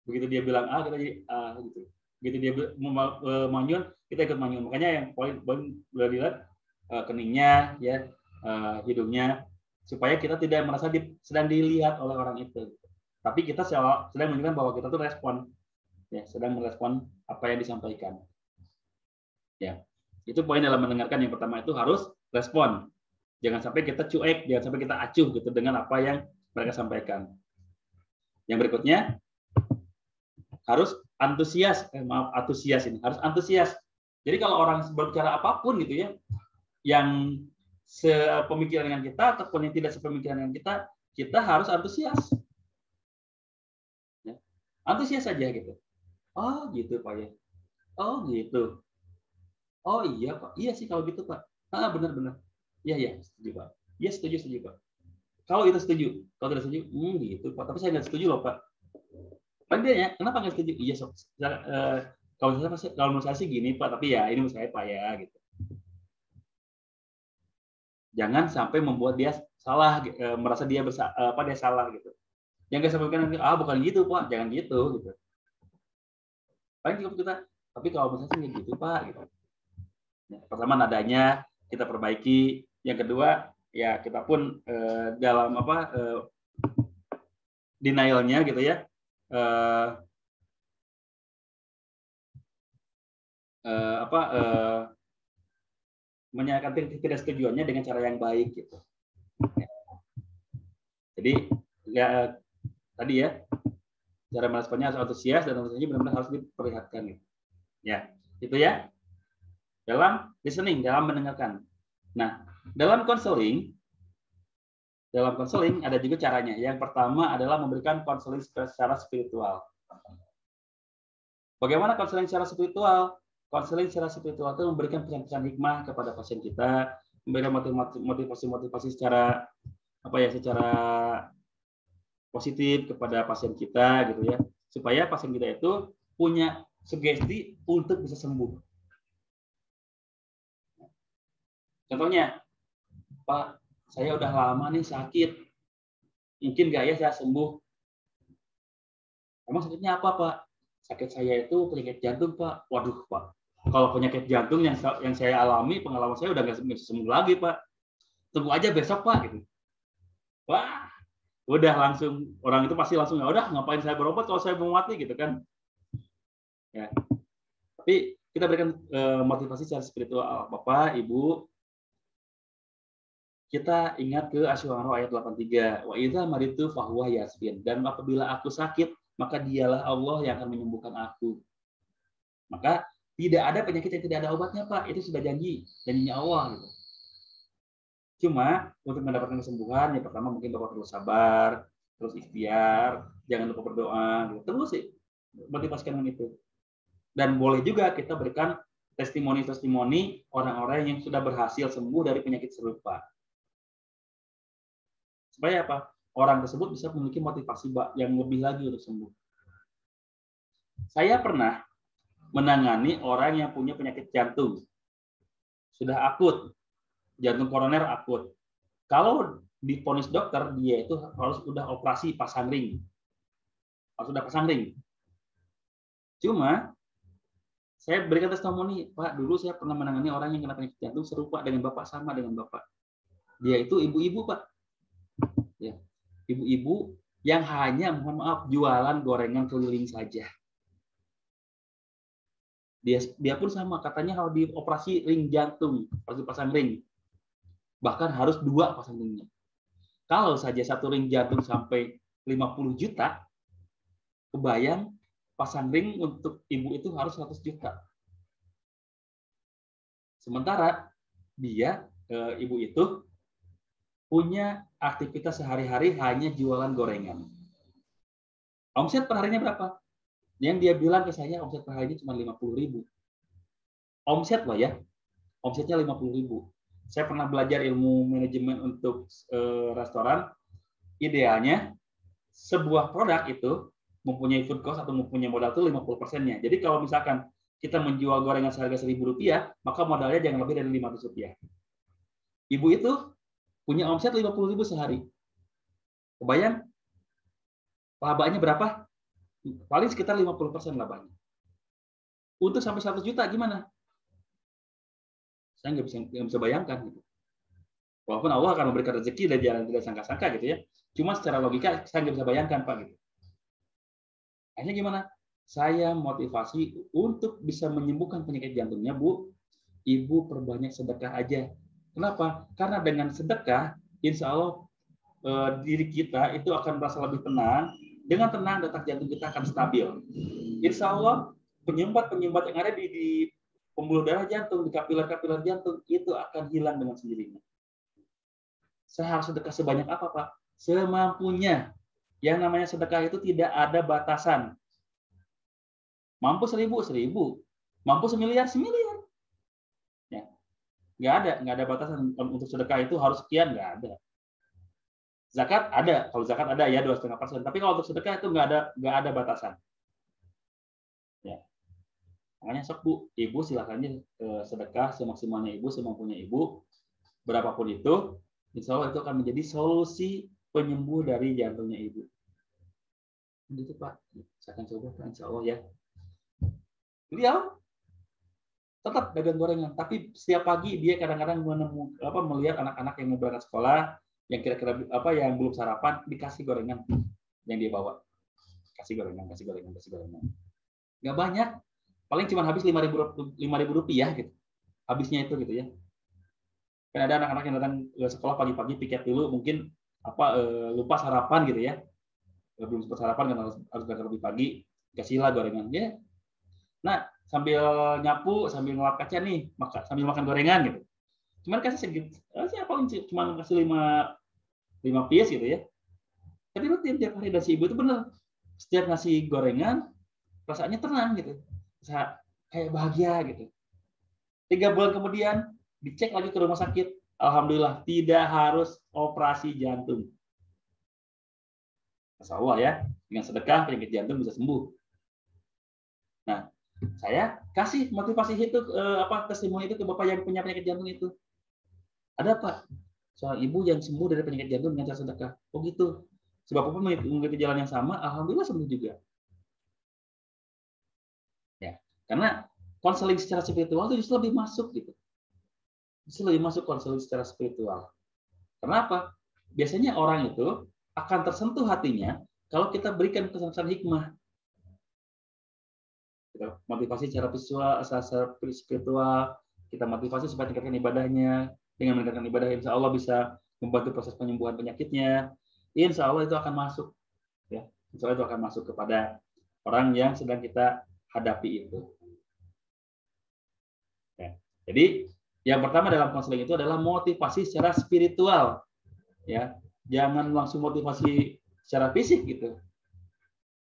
Begitu dia bilang A, kita jadi A gitu. Begitu dia manyun, kita ikut manyun. Makanya yang poin boleh dilihat keningnya, ya, hidungnya, supaya kita tidak merasa sedang dilihat oleh orang itu. Tapi kita sedang menunjukkan bahwa kita tuh respon, ya, sedang merespon apa yang disampaikan. Ya, itu poin dalam mendengarkan yang pertama itu harus respon. Jangan sampai kita cuek, jangan sampai kita acuh gitu dengan apa yang mereka sampaikan. Yang berikutnya harus antusias harus antusias. Jadi kalau orang berbicara apapun gitu ya, yang sepemikiran dengan kita ataupun yang tidak sepemikiran dengan kita harus antusias. Ya. Antusias saja gitu. Oh gitu Pak ya. Oh gitu. Oh iya Pak. Iya sih kalau gitu Pak. Benar-benar. Iya setuju Pak. Iya setuju Pak. Kalau itu setuju, kalau tidak setuju, gitu Pak. Tapi saya nggak setuju loh Pak. Dia ya, kenapa nggak setuju? Iya, kalau menurut saya sih gini Pak, tapi ya ini menurut saya Pak ya gitu. Jangan sampai membuat dia salah, merasa dia dia salah gitu. Yang nggak sampai bukan gitu Pak, jangan gitu gitu. Paling cukup kita, tapi kalau menurut saya sih gitu Pak gitu. Ya, pertama nadanya kita perbaiki, yang kedua ya kita pun dalam denialnya gitu ya. Menyatakan tidak setujuannya dengan cara yang baik gitu. Jadi ya tadi ya, cara meresponnya harus antusias dan tentunya benar-benar harus diperlihatkan gitu. Ya, itu ya. Dalam listening, dalam mendengarkan. Nah, dalam konseling ada juga caranya. Yang pertama adalah memberikan konseling secara spiritual. Bagaimana konseling secara spiritual? Konseling secara spiritual itu memberikan pesan-pesan hikmah kepada pasien kita, memberikan motivasi secara secara positif kepada pasien kita gitu ya, supaya pasien kita itu punya sugesti untuk bisa sembuh. Contohnya, Pak, saya udah lama nih sakit, mungkin nggak ya saya sembuh? Emang sakitnya apa Pak? sakit saya itu penyakit jantung, Pak. Waduh, Pak. Kalau penyakit jantung yang saya alami, pengalaman saya udah nggak sembuh lagi, Pak. Tunggu aja besok, Pak. Gitu. Wah, udah langsung orang itu pasti langsung, ya udah ngapain saya berobat kalau saya mau mati gitu kan. Ya. Tapi kita berikan motivasi secara spiritual, Bapak, Ibu. Kita ingat ke Asy-Syu'ara ayat 83. Wa idza maritu fahuwa yasfin. Dan apabila aku sakit, maka dialah Allah yang akan menyembuhkan aku. Maka tidak ada penyakit yang tidak ada obatnya, Pak. Itu sudah janjinya Allah. Gitu. Cuma untuk mendapatkan kesembuhan, yang pertama mungkin Bapak perlu sabar, terus ikhtiar, jangan lupa berdoa. Gitu. Terus sih motivasikan itu. Dan boleh juga kita berikan testimoni-testimoni orang-orang yang sudah berhasil sembuh dari penyakit serupa. Supaya apa? Orang tersebut bisa memiliki motivasi yang lebih lagi untuk sembuh. Saya pernah menangani orang yang punya penyakit jantung. Sudah akut. Jantung koroner akut. Kalau divonis dokter, dia itu harus sudah operasi pasang ring. Harus sudah pasang ring. Cuma, saya berikan testimoni, Pak, dulu saya pernah menangani orang yang kena penyakit jantung serupa dengan Bapak, sama dengan Bapak. Dia itu ibu-ibu, Pak. Ya. Ibu-ibu yang hanya, mohon maaf, jualan gorengan keliling saja. Dia pun sama, katanya harus dioperasi ring jantung, harus dipasang ring. Bahkan harus 2 pasang ringnya. Kalau saja satu ring jantung sampai 50 juta, kebayang pasang ring untuk ibu itu harus 100 juta. Sementara dia, ibu itu, punya aktivitas sehari-hari hanya jualan gorengan. Omset per harinya berapa? Yang dia bilang ke saya, omset per harinya cuma 50.000. Omset loh ya, omsetnya 50.000. Saya pernah belajar ilmu manajemen untuk restoran. Idealnya, sebuah produk itu mempunyai food cost atau mempunyai modal itu 50%-nya. Jadi kalau misalkan kita menjual gorengan seharga Rp1.000, maka modalnya jangan lebih dari Rp500. Ibu itu punya omset 50.000 sehari. Kebayang labanya berapa? Paling sekitar 50% labanya. Untuk sampai 100 juta gimana? Saya nggak bisa bayangkan. Gitu. Walaupun Allah akan memberikan rezeki dari jalan tidak sangka-sangka gitu ya. Cuma secara logika saya nggak bisa bayangkan, Pak. Gitu. Akhirnya gimana? Saya motivasi untuk bisa menyembuhkan penyakit jantungnya, Bu. Ibu perbanyak sedekah aja. Kenapa? Karena dengan sedekah, insya Allah diri kita itu akan merasa lebih tenang. Dengan tenang, detak jantung kita akan stabil. Insya Allah, penyumbat-penyumbat yang ada di pembuluh darah jantung, di kapiler-kapiler jantung, itu akan hilang dengan sendirinya. Saya harus sedekah sebanyak apa, Pak? Semampunya. Yang namanya sedekah itu tidak ada batasan. Mampu 1.000, 1.000. Mampu 1.000.000, 1.000.000. Ya. Nggak ada batasan untuk sedekah itu harus sekian, nggak ada. Zakat ada, kalau zakat ada ya 2,5%. Tapi kalau untuk sedekah itu nggak ada batasan. Ya. Makanya sok Bu, Ibu silakan sedekah semaksimalnya Ibu, semampunya Ibu, berapapun itu, insya Allah itu akan menjadi solusi penyembuh dari jantungnya Ibu. Gitu Pak, saya akan coba Pak, insya Allah ya. Beliau tetap dagang gorengan, tapi setiap pagi dia kadang-kadang melihat anak-anak yang mau berangkat sekolah, yang kira-kira yang belum sarapan, dikasih gorengan yang dia bawa. Kasih gorengan. Nggak banyak, paling cuma habis Rp5.000 gitu. Habisnya itu gitu ya. Kan ada anak-anak yang datang ke sekolah pagi-pagi piket dulu, mungkin lupa sarapan gitu ya. Belum sempat sarapan karena harus berangkat lebih pagi, kasihlah gorengan ya. Nah, sambil nyapu, sambil ngelap kaca nih, sambil makan gorengan gitu. Cuman kasih segitu, paling cuma kasih 5 piece gitu ya. Tapi rutin tiap hari, dan si ibu itu bener. Setiap ngasih gorengan, perasaannya tenang gitu. Kayak bahagia gitu. 3 bulan kemudian, dicek lagi ke rumah sakit. Alhamdulillah, tidak harus operasi jantung. Masya Allah ya, dengan sedekah penyakit jantung bisa sembuh. Nah, saya kasih motivasi itu testimoni itu ke Bapak yang punya penyakit jantung itu. Ada Pak, soal ibu yang sembuh dari penyakit jantung dengan cara sedekah. Oh gitu. Sebab Bapak mengikuti jalan yang sama, alhamdulillah sembuh juga. Karena konseling secara spiritual itu justru lebih masuk gitu. Justru lebih masuk konseling secara spiritual. Kenapa? Biasanya orang itu akan tersentuh hatinya kalau kita berikan pesan-pesan hikmah. Motivasi secara visual, secara spiritual, kita motivasi supaya tingkatkan ibadahnya. Dengan meningkatkan ibadah, insya Allah bisa membantu proses penyembuhan penyakitnya. Insya Allah itu akan masuk. Ya, insya Allah itu akan masuk kepada orang yang sedang kita hadapi itu. Ya. Jadi yang pertama dalam konseling itu adalah motivasi secara spiritual. Ya, jangan langsung motivasi secara fisik gitu.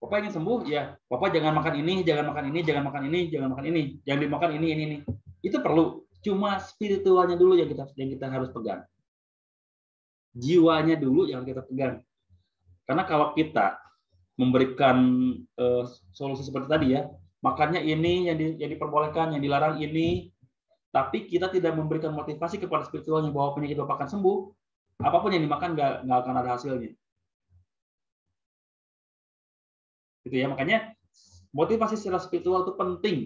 Bapak ingin sembuh, ya Bapak jangan makan ini, jangan makan ini, jangan makan ini, jangan makan ini, jangan dimakan ini. Itu perlu. Cuma spiritualnya dulu yang kita harus pegang. Jiwanya dulu yang kita pegang. Karena kalau kita memberikan solusi seperti tadi ya, makannya ini yang diperbolehkan, yang dilarang ini, tapi kita tidak memberikan motivasi kepada spiritualnya bahwa penyakit Bapak akan sembuh, apapun yang dimakan nggak akan ada hasilnya. Gitu ya, makanya motivasi secara spiritual itu penting,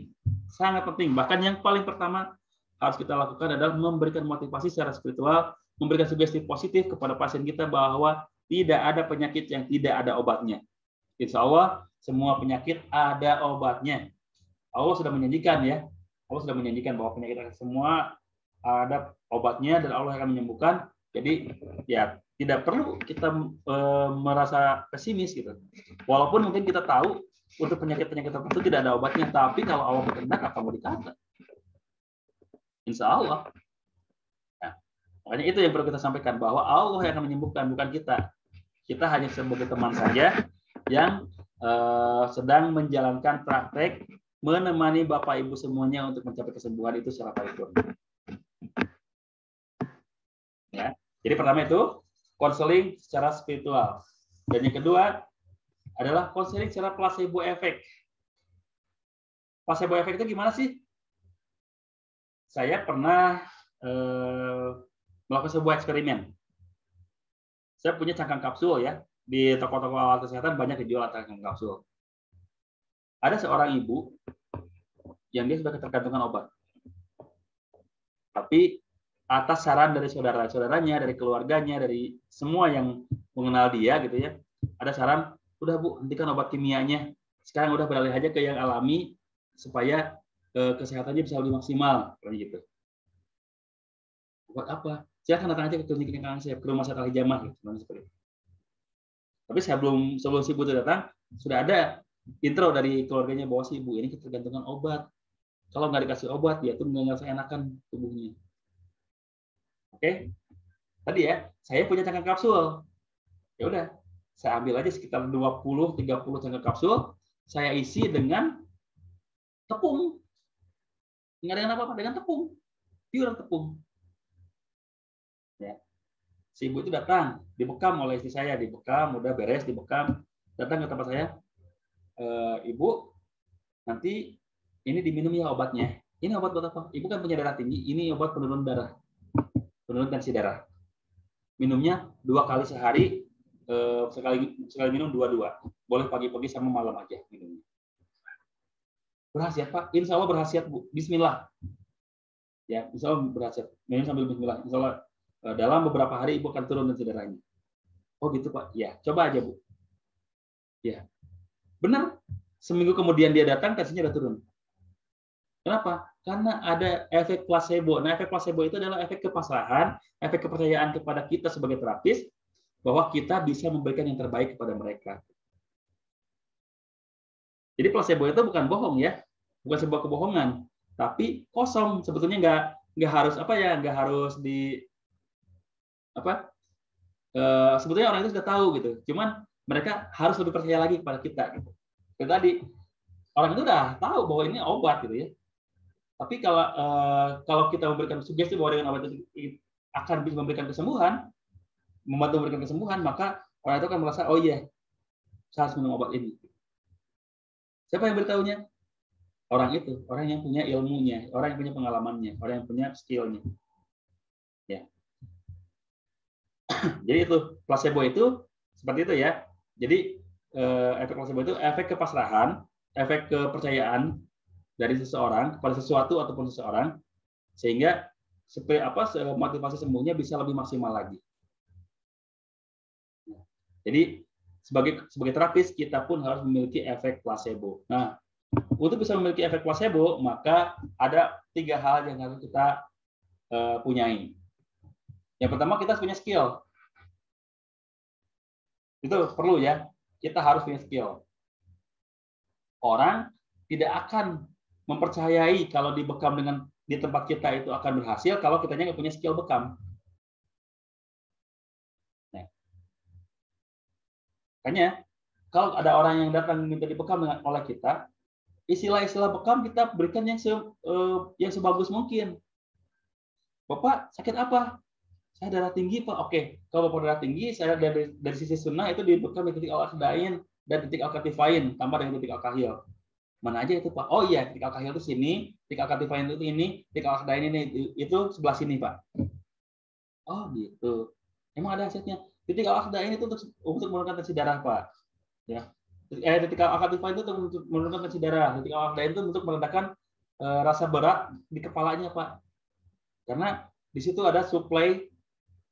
sangat penting. Bahkan yang paling pertama harus kita lakukan adalah memberikan motivasi secara spiritual, memberikan sugesti positif kepada pasien kita bahwa tidak ada penyakit yang tidak ada obatnya. Insya Allah semua penyakit ada obatnya. Allah sudah menjanjikan ya, Allah sudah menjanjikan bahwa penyakit semua ada obatnya dan Allah akan menyembuhkan. Jadi ya tidak perlu kita merasa pesimis gitu. Walaupun mungkin kita tahu untuk penyakit-penyakit tertentu tidak ada obatnya, tapi kalau Allah berkehendak apa mau dikata? Insya Allah. Nah, makanya itu yang perlu kita sampaikan bahwa Allah yang akan menyembuhkan, bukan kita. Kita hanya sebagai teman saja yang sedang menjalankan praktek menemani Bapak Ibu semuanya untuk mencapai kesembuhan itu secara paripurna. Ya. Jadi pertama itu konseling secara spiritual. Dan yang kedua adalah konseling secara placebo effect. Placebo effect itu gimana sih? Saya pernah melakukan sebuah eksperimen. Saya punya cangkang kapsul ya. Di toko-toko alat kesehatan banyak dijual cangkang kapsul. Ada seorang ibu yang dia sudah ketergantungan obat. Tapi atas saran dari saudara-saudaranya, dari keluarganya, dari semua yang mengenal dia gitu ya, ada saran, udah Bu, hentikan obat kimianya. Sekarang udah beralih aja ke yang alami supaya kesehatannya bisa lebih maksimal, kayak gitu. Buat apa? Silakan datang aja ke klinik saya, ke rumah sakit Al-Hijamah gitu, seperti itu. Tapi sebelum si ibu itu datang, sudah ada intro dari keluarganya bahwa si ibu ini ketergantungan obat. Kalau nggak dikasih obat, dia tuh nggak seenakan tubuhnya. Oke, tadi ya, saya punya cangkang kapsul. Ya udah, saya ambil aja sekitar 20-30 cangkang kapsul, saya isi dengan tepung. Nggak dengan apa-apa, dengan tepung. Pure tepung. Ya. Si ibu itu datang, dibekam oleh istri saya, dibekam, udah beres, dibekam, datang ke tempat saya, Ibu, nanti ini diminum ya obatnya. Ini obat buat apa? Ibu kan punya darah tinggi, ini obat penurun darah, penurun tensi darah. Minumnya 2 kali sehari, sekali minum 2-2. Boleh pagi-pagi sama malam aja minumnya. Berhasiat Pak? Insya Allah berhasiat Bu. Bismillah. Ya, insya Allah berhasiat. Minum sambil Bismillah. Insya Allah dalam beberapa hari Ibu akan turun tensi darahnya. Oh gitu Pak? Ya, coba aja Bu. Ya, benar. Seminggu kemudian dia datang, tensinya udah turun. Kenapa? Karena ada efek placebo. Nah, efek placebo itu adalah efek kepasrahan, efek kepercayaan kepada kita sebagai terapis, bahwa kita bisa memberikan yang terbaik kepada mereka. Jadi placebo itu bukan bohong ya, bukan sebuah kebohongan, tapi kosong. Sebetulnya nggak harus nggak harus di apa? Sebetulnya orang itu sudah tahu gitu. Cuman mereka harus lebih percaya lagi kepada kita. Gitu. Jadi tadi orang itu udah tahu bahwa ini obat gitu ya. Tapi kalau kita memberikan sugesti bahwa dengan obat itu akan bisa memberikan kesembuhan, membantu memberikan kesembuhan, maka orang itu akan merasa, oh iya, saya harus minum obat ini. Siapa yang beritahunya? Orang itu, orang yang punya ilmunya, orang yang punya pengalamannya, orang yang punya skillnya. Ya. Jadi itu placebo itu seperti itu ya. Jadi efek placebo itu efek kepasrahan, efek kepercayaan dari seseorang kepada sesuatu ataupun seseorang, sehingga motivasi sembuhnya bisa lebih maksimal lagi. Jadi sebagai terapis kita pun harus memiliki efek placebo. Nah, untuk bisa memiliki efek placebo, maka ada 3 hal yang harus kita punyai. Yang pertama, kita harus punya skill. Itu perlu ya. Kita harus punya skill. Orang tidak akan mempercayai kalau dibekam di tempat kita itu akan berhasil kalau kitanya nggak punya skill bekam. Nah, makanya kalau ada orang yang datang minta dibekam oleh kita, istilah-istilah bekam kita berikan yang sebagus mungkin. Bapak sakit apa? Saya darah tinggi, Pak. Oke, kalau Bapak darah tinggi, saya dari sisi sunnah itu dibekam di titik al-aqdain dan titik al-katifain tambah dengan titik al-kahil. Mana aja itu, Pak? Oh iya, titik al-kahil itu sini, titik al-katifain itu ini, titik al-aqdain ini itu sebelah sini, Pak. Oh gitu. Emang ada hasilnya. Titik al-aqdain itu untuk menurunkan tensi darah, Pak. Ya. Titik al-katifain itu untuk menurunkan tensi darah. Titik al-aqdain itu untuk meredakan rasa berat di kepalanya, Pak. Karena di situ ada suplai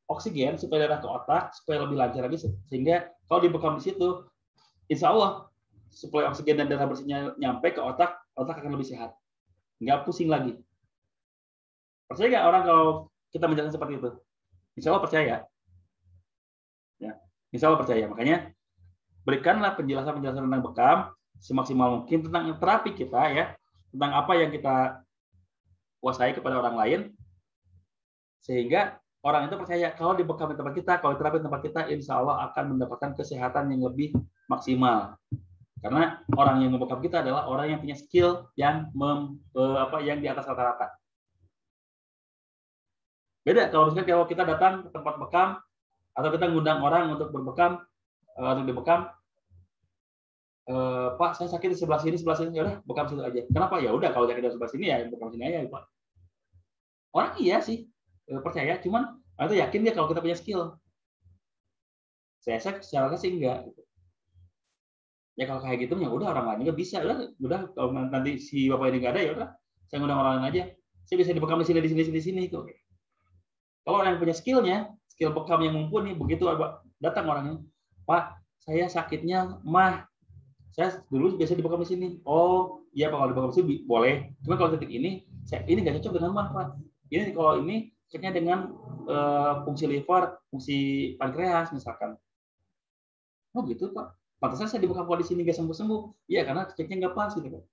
oksigen supaya darah ke otak supaya lebih lancar lagi, sehingga kalau dibekam di situ, insya Allah suplai oksigen dan darah bersihnya nyampe ke otak, otak akan lebih sehat, nggak pusing lagi. Percaya nggak orang kalau kita menjelaskan seperti itu? Insya Allah percaya. Ya, insya Allah percaya. Makanya berikanlah penjelasan-penjelasan tentang bekam semaksimal mungkin tentang terapi kita ya, tentang apa yang kita kuasai kepada orang lain, sehingga orang itu percaya kalau dibekam di tempat kita, kalau terapi di tempat kita, insya Allah akan mendapatkan kesehatan yang lebih maksimal. Karena orang yang membekam kita adalah orang yang punya skill yang yang di atas rata-rata. Beda kalau misalnya kalau kita datang ke tempat bekam atau kita ngundang orang untuk berbekam, untuk dibekam, Pak saya sakit di sebelah sini, ya udah bekam situ aja. Kenapa? Ya udah kalau sakit di sebelah sini ya bekam sini aja, Pak. Orang iya sih percaya, cuman itu yakin dia kalau kita punya skill. Saya secara sih enggak. Ya kalau kayak gitu ya udah orang lain juga bisa, udah kalau nanti si bapak ini nggak ada ya udah saya ngundang orang lain aja. Saya bisa dibekam di sini. Oke. Kalau orang yang punya skill bekam yang mumpuni, begitu datang orangnya, Pak saya sakitnya mah, saya dulu biasa dibekam di sini. Oh iya Pak, kalau dibekam di sini boleh. Cuma kalau titik ini nggak cocok dengan mah Pak. Ini kalau ini cocoknya dengan fungsi liver, fungsi pankreas misalkan. Oh gitu Pak. Pantesan saya dibekam kalau di sini nggak sembuh-sembuh. Iya karena ceknya nggak pas gitu Pak.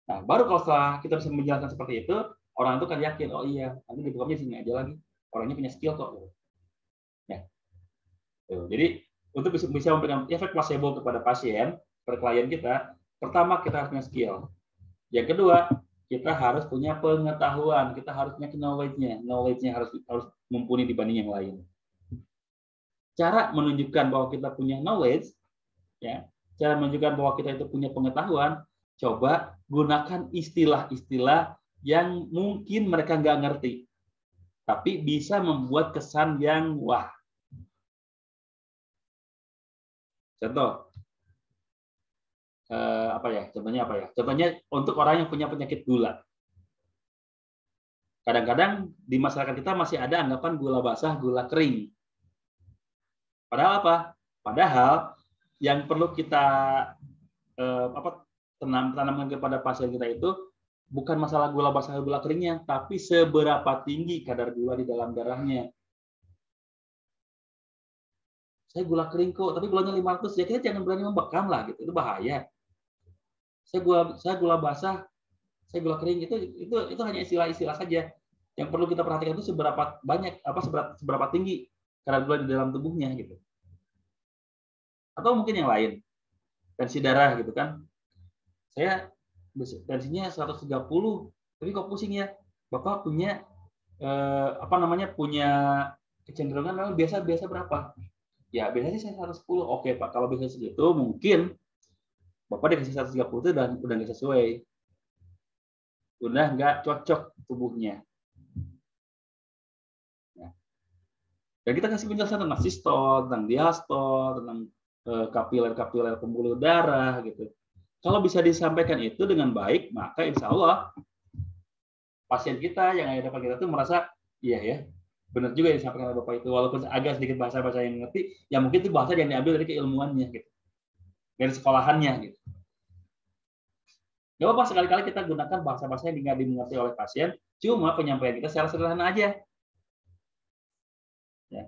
Nah baru kalau setelah kita bisa menjelaskan seperti itu, orang itu kan yakin, oh iya nanti dibekamnya sini aja lagi. Orangnya punya skill kok. Ya. Jadi untuk bisa memberikan efek placebo kepada pasien, kepada klien kita, pertama kita harus punya skill. Yang kedua, kita harus punya pengetahuan, kita harus punya knowledge-nya. Knowledge-nya harus mumpuni dibanding yang lain. Cara menunjukkan bahwa kita punya knowledge, ya, cara menunjukkan bahwa kita itu punya pengetahuan, coba gunakan istilah-istilah yang mungkin mereka nggak ngerti, tapi bisa membuat kesan yang wah. Contoh, Contohnya apa ya? Contohnya untuk orang yang punya penyakit gula. Kadang-kadang di masyarakat kita masih ada anggapan gula basah, gula kering. Padahal apa? Padahal yang perlu kita tanamkan kepada pasien kita itu bukan masalah gula basah, gula keringnya, tapi seberapa tinggi kadar gula di dalam darahnya. Saya gula kering kok, tapi gulanya 500, ya kita jangan berani membekam lah, gitu. Itu bahaya. Saya gula basah, saya gula kering, itu hanya istilah-istilah saja. Yang perlu kita perhatikan itu seberapa banyak, seberapa tinggi kadar gula di dalam tubuhnya, gitu. Atau mungkin yang lain, tensi darah, gitu kan. Saya tensinya 130, tapi kok pusing ya? Bapak punya punya kecenderungan biasa berapa? Ya biasanya saya 110. Oke Pak, kalau bisa segitu mungkin Bapak dikasih 130 itu udah nggak sesuai. Udah nggak cocok tubuhnya. Ya. Dan kita kasih penjelasan tentang sistol, tentang diastol, tentang kapiler pembuluh darah gitu. Kalau bisa disampaikan itu dengan baik, maka insya Allah pasien kita yang ada depan kita tuh merasa, iya ya, benar juga yang disampaikan oleh Bapak itu. Walaupun agak sedikit bahasa-bahasa yang ngerti, ya mungkin itu bahasa yang diambil dari keilmuannya, gitu, dari sekolahannya. Gitu. Gak apa-apa sekali-kali kita gunakan bahasa-bahasa yang nggak dimengerti oleh pasien, cuma penyampaian kita secara sederhana aja. Ya.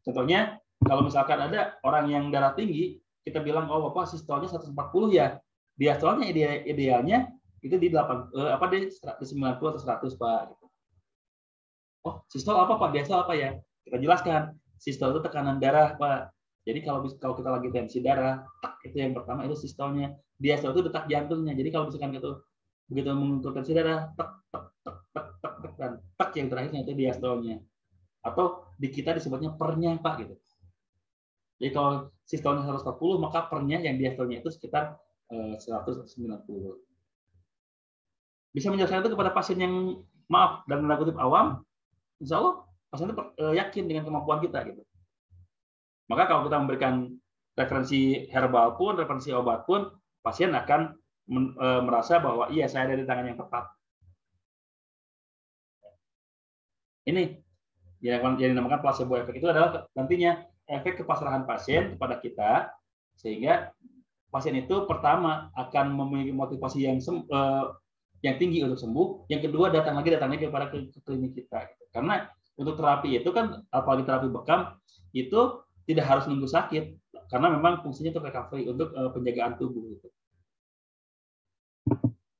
Contohnya, kalau misalkan ada orang yang darah tinggi, kita bilang, oh Bapak sistolnya 140 ya. Diastolnya idealnya itu di 90 atau 100 Pak. Oh, sistol apa Pak? Diastol apa ya? Kita jelaskan. Sistol itu tekanan darah Pak. Jadi kalau kita lagi tensi darah, itu yang pertama itu sistolnya. Diastol itu detak jantungnya. Jadi kalau misalkan gitu begitu mengukur tensi darah, dan yang terakhirnya itu diastolnya. Atau di kita disebutnya pernya Pak gitu. Jadi kalau sistolnya 140, maka pernya yang diastolnya itu sekitar 190. Bisa menjelaskan itu kepada pasien yang maaf dan tanda kutip awam, insya Allah pasien itu yakin dengan kemampuan kita gitu. Maka kalau kita memberikan referensi herbal pun, referensi obat pun, pasien akan merasa bahwa iya saya ada di tangan yang tepat. Ini yang dinamakan placebo efek, itu adalah nantinya efek kepasrahan pasien kepada kita, sehingga pasien itu pertama akan memiliki motivasi yang tinggi untuk sembuh, yang kedua datang lagi kepada klinik kita. Karena untuk terapi itu kan, apalagi terapi bekam, itu tidak harus nunggu sakit, karena memang fungsinya untuk recovery, untuk penjagaan tubuh. Gitu.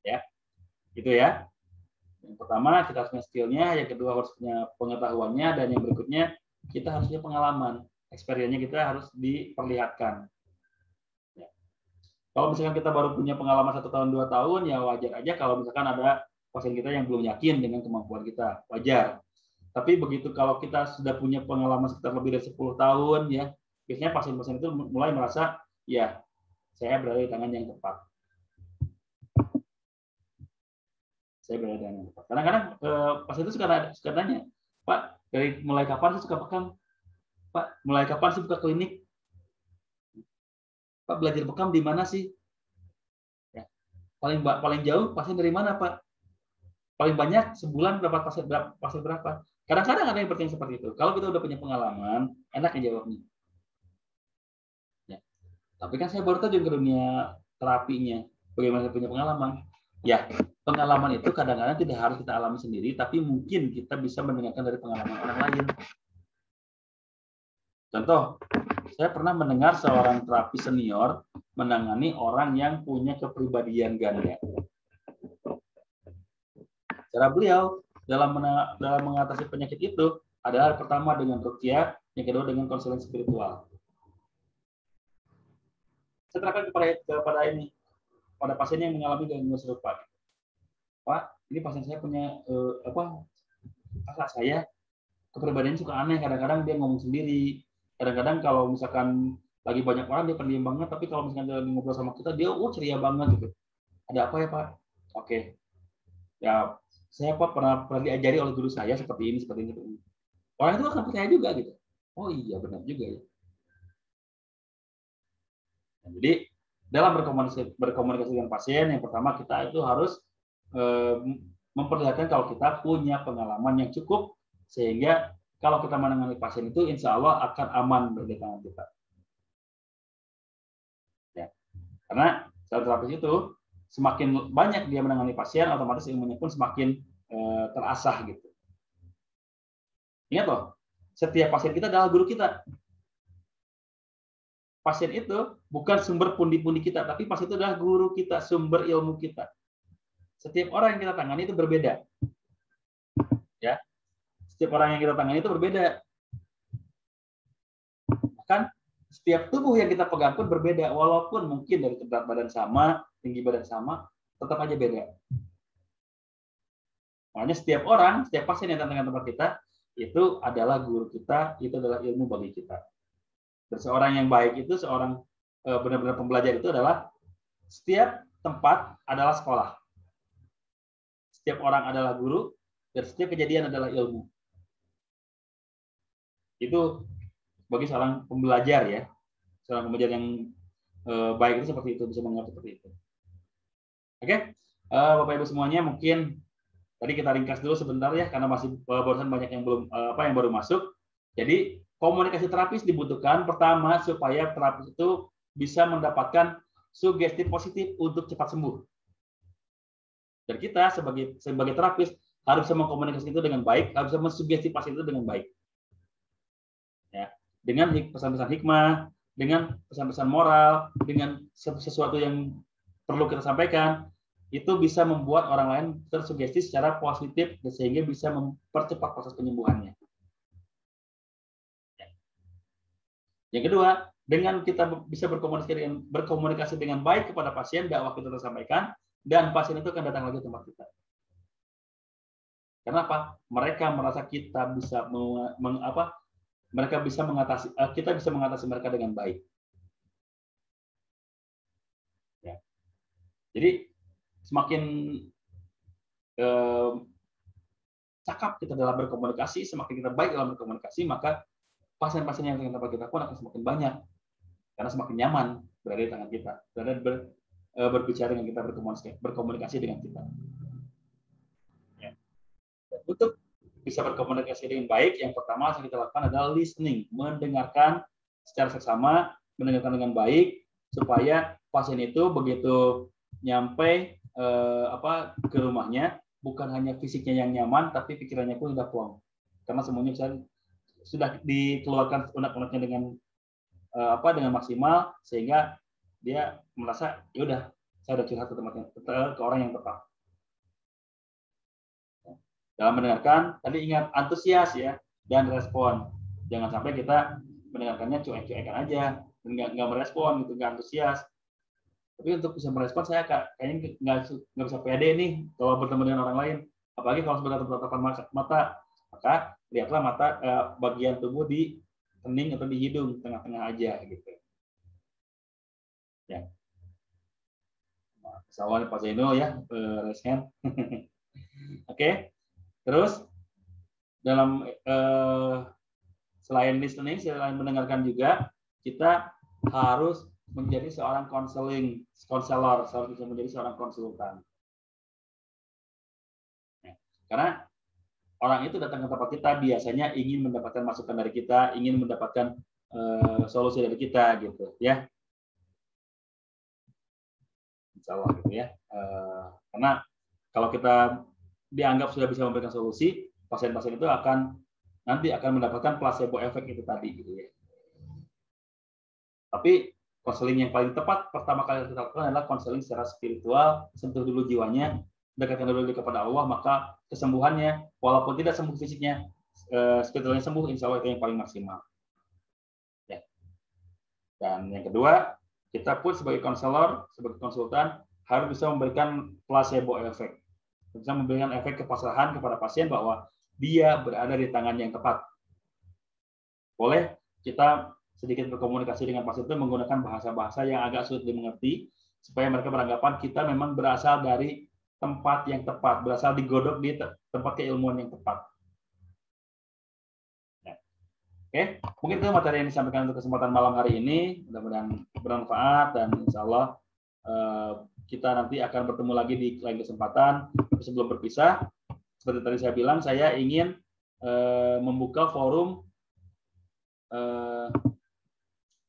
Ya, itu ya. Yang pertama kita harus punya skillnya, yang kedua harus punya pengetahuannya, dan yang berikutnya kita harus punya pengalaman, experience-nya kita harus diperlihatkan. Ya. Kalau misalkan kita baru punya pengalaman 1 tahun 2 tahun, ya wajar aja kalau misalkan ada pasien kita yang belum yakin dengan kemampuan kita, wajar. Tapi begitu kalau kita sudah punya pengalaman sekitar lebih dari 10 tahun, ya biasanya pasien-pasien itu mulai merasa, ya saya berada di tangan yang tepat. Saya berada di tangan yang tepat. Kadang-kadang pasien itu suka nanya, Pak, dari mulai kapan sih suka bekam? Pak, mulai kapan sih buka klinik? Pak, belajar bekam di mana sih? Ya. Paling jauh pasien dari mana, Pak? Paling banyak sebulan berapa pasien berapa? Kadang-kadang ada yang bertanya seperti itu. Kalau kita udah punya pengalaman, enak ya jawabnya. Ya. Tapi kan saya baru terjun ke dunia terapinya. Bagaimana saya punya pengalaman? Ya, pengalaman itu kadang-kadang tidak harus kita alami sendiri, tapi mungkin kita bisa mendengarkan dari pengalaman orang lain. Contoh, saya pernah mendengar seorang terapi senior menangani orang yang punya kepribadian ganda. Cara beliau dalam mengatasi penyakit itu adalah pertama dengan ruqyah, yang kedua dengan konseling spiritual. Saya terapkan kepada pasien yang mengalami gangguan serupa. Pak, ini pasien saya punya kakak saya kepribadiannya suka aneh, kadang-kadang dia ngomong sendiri, kadang-kadang kalau misalkan lagi banyak orang dia pendiam banget, tapi kalau misalkan dia lagi ngobrol sama kita dia ceria banget gitu. Ada apa ya Pak? Oke. Ya saya pernah diajari oleh guru saya seperti ini. Orang itu akan percaya juga gitu. Oh iya benar juga ya. Nah, jadi dalam berkomunikasi dengan pasien, yang pertama kita itu harus memperlihatkan kalau kita punya pengalaman yang cukup, sehingga kalau kita menangani pasien itu insya Allah akan aman di tangan kita. Ya. Karena seorang terapis itu semakin banyak dia menangani pasien, otomatis ilmunya pun semakin terasah gitu. Ingat loh, setiap pasien kita adalah guru kita. Pasien itu bukan sumber pundi-pundi kita, tapi pasien itu adalah guru kita, sumber ilmu kita. Setiap orang yang kita tangani itu berbeda. Ya. Setiap orang yang kita tangani itu berbeda. Bahkan setiap tubuh yang kita pegang pun berbeda, walaupun mungkin dari berat badan sama, tinggi badan sama, tetap aja beda. Makanya setiap orang, setiap pasien yang datang ke tempat kita, itu adalah guru kita, itu adalah ilmu bagi kita. Dan seorang yang baik itu, seorang benar-benar pembelajar itu adalah setiap tempat adalah sekolah. Setiap orang adalah guru, dan setiap kejadian adalah ilmu. Itu bagi seorang pembelajar ya, seorang pembelajar yang baik itu seperti itu, bisa mengerti seperti itu. Oke, Bapak Ibu semuanya, mungkin tadi kita ringkas dulu sebentar ya, karena masih barusan banyak yang belum yang baru masuk. Jadi komunikasi terapis dibutuhkan pertama supaya terapis itu bisa mendapatkan sugesti positif untuk cepat sembuh. Dan kita sebagai terapis harus bisa mengkomunikasi itu dengan baik, harus bisa mensugesti pasien itu dengan baik. Ya, dengan pesan-pesan hikmah, dengan pesan-pesan moral, dengan sesuatu yang perlu kita sampaikan, itu bisa membuat orang lain tersugesti secara positif sehingga bisa mempercepat proses penyembuhannya. Yang kedua, dengan kita bisa berkomunikasi dengan baik kepada pasien, dakwah kita tersampaikan, dan pasien itu akan datang lagi ke tempat kita. Kenapa? Mereka merasa kita bisa kita bisa mengatasi mereka dengan baik. Ya. Jadi semakin cakap kita dalam berkomunikasi, semakin kita baik dalam berkomunikasi, maka pasien-pasien yang dengan tempat kita pun akan semakin banyak, karena semakin nyaman berada di tangan kita, berbicara dengan kita, berkomunikasi dengan kita. Ya. Untuk bisa berkomunikasi dengan baik, yang pertama yang kita lakukan adalah listening, mendengarkan secara seksama, mendengarkan dengan baik, supaya pasien itu begitu nyampe ke rumahnya, bukan hanya fisiknya yang nyaman, tapi pikirannya pun sudah plong, karena semuanya sudah dikeluarkan unek-uneknya dengan maksimal, sehingga dia merasa ya udah, saya sudah curhat ke orang yang tepat. Dalam mendengarkan, tadi ingat antusias ya, dan respon. Jangan sampai kita mendengarkannya cuek-cuekan aja, dan nggak merespon gitu, nggak antusias. Tapi untuk bisa merespon, saya kayaknya nggak bisa pede nih kalau bertemu dengan orang lain. Apalagi kalau sebentar bertatapan mata, maka lihatlah bagian tubuh di kening atau di hidung, tengah-tengah aja gitu. Ya. Soalnya Pak Zainul ya, raise hand. Oke. Terus dalam selain listening, selain mendengarkan juga, kita harus menjadi seorang konselor, harus bisa menjadi seorang konsultan. Ya. Karena orang itu datang ke tempat kita biasanya ingin mendapatkan masukan dari kita, ingin mendapatkan solusi dari kita gitu ya. Insya Allah gitu ya. Karena kalau kita dianggap sudah bisa memberikan solusi, pasien-pasien itu nanti akan mendapatkan placebo efek itu tadi gitu ya. Tapi konseling yang paling tepat pertama kali kita lakukan adalah konseling secara spiritual, sentuh dulu jiwanya, dekatkan dulu kepada Allah, maka kesembuhannya, walaupun tidak sembuh fisiknya, spiritualnya sembuh, insya Allah itu yang paling maksimal. Ya. Dan yang kedua, kita pun sebagai konselor, sebagai konsultan, harus bisa memberikan placebo efek. Bisa memberikan efek kepasrahan kepada pasien bahwa dia berada di tangan yang tepat. Boleh kita sedikit berkomunikasi dengan pasien itu menggunakan bahasa-bahasa yang agak sulit dimengerti, supaya mereka beranggapan kita memang berasal dari tempat yang tepat, berasal digodok di tempat keilmuan yang tepat. Ya. Oke, mungkin itu materi yang disampaikan untuk kesempatan malam hari ini. Mudah-mudahan bermanfaat, dan insya Allah kita nanti akan bertemu lagi di lain kesempatan. Sebelum berpisah, seperti tadi saya bilang, saya ingin membuka forum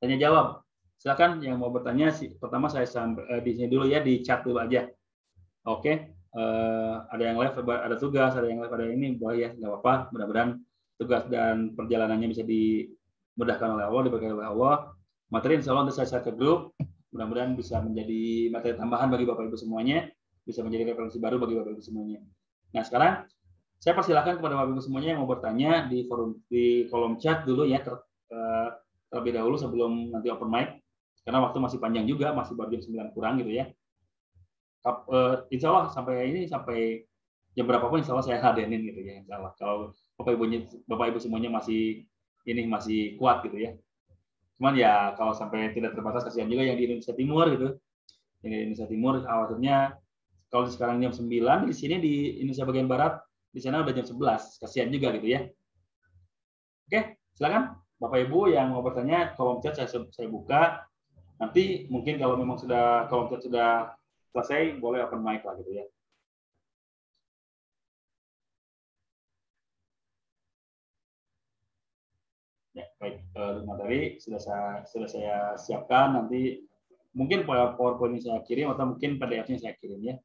tanya jawab. Silakan yang mau bertanya. Pertama saya di sini dulu ya, di chat dulu aja. Oke, ada yang live, ada tugas, ada yang live, ada ini, boleh ya, nggak apa-apa. Mudah-mudahan tugas dan perjalanannya bisa dimudahkan oleh Allah, diberkahi oleh Allah. Materi insya Allah saya share ke grup. Mudah-mudahan bisa menjadi materi tambahan bagi Bapak Ibu semuanya, bisa menjadi referensi baru bagi Bapak Ibu semuanya. Nah, sekarang saya persilahkan kepada Bapak Ibu semuanya yang mau bertanya di kolom chat dulu ya, terlebih dahulu sebelum nanti open mic, karena waktu masih panjang juga, masih baru jam 9 kurang gitu ya. Insya Allah sampai jam berapapun insya Allah saya hadenin gitu ya, insya Allah. Kalau Bapak Ibu semuanya masih kuat gitu ya. Cuman ya kalau sampai tidak terbatas, kasihan juga yang di Indonesia Timur gitu. Yang di Indonesia Timur awalnya kalau sekarang jam 9, di sini di Indonesia bagian barat, di sana udah jam 11, kasihan juga gitu ya. Oke, silakan Bapak Ibu yang mau bertanya, kolom chat saya buka. Nanti mungkin kalau memang kalau sudah selesai, boleh open mic lah gitu ya. Ya, baik, materi sudah saya siapkan. Nanti mungkin PowerPoint yang saya kirim atau mungkin PDF-nya saya kirim ya.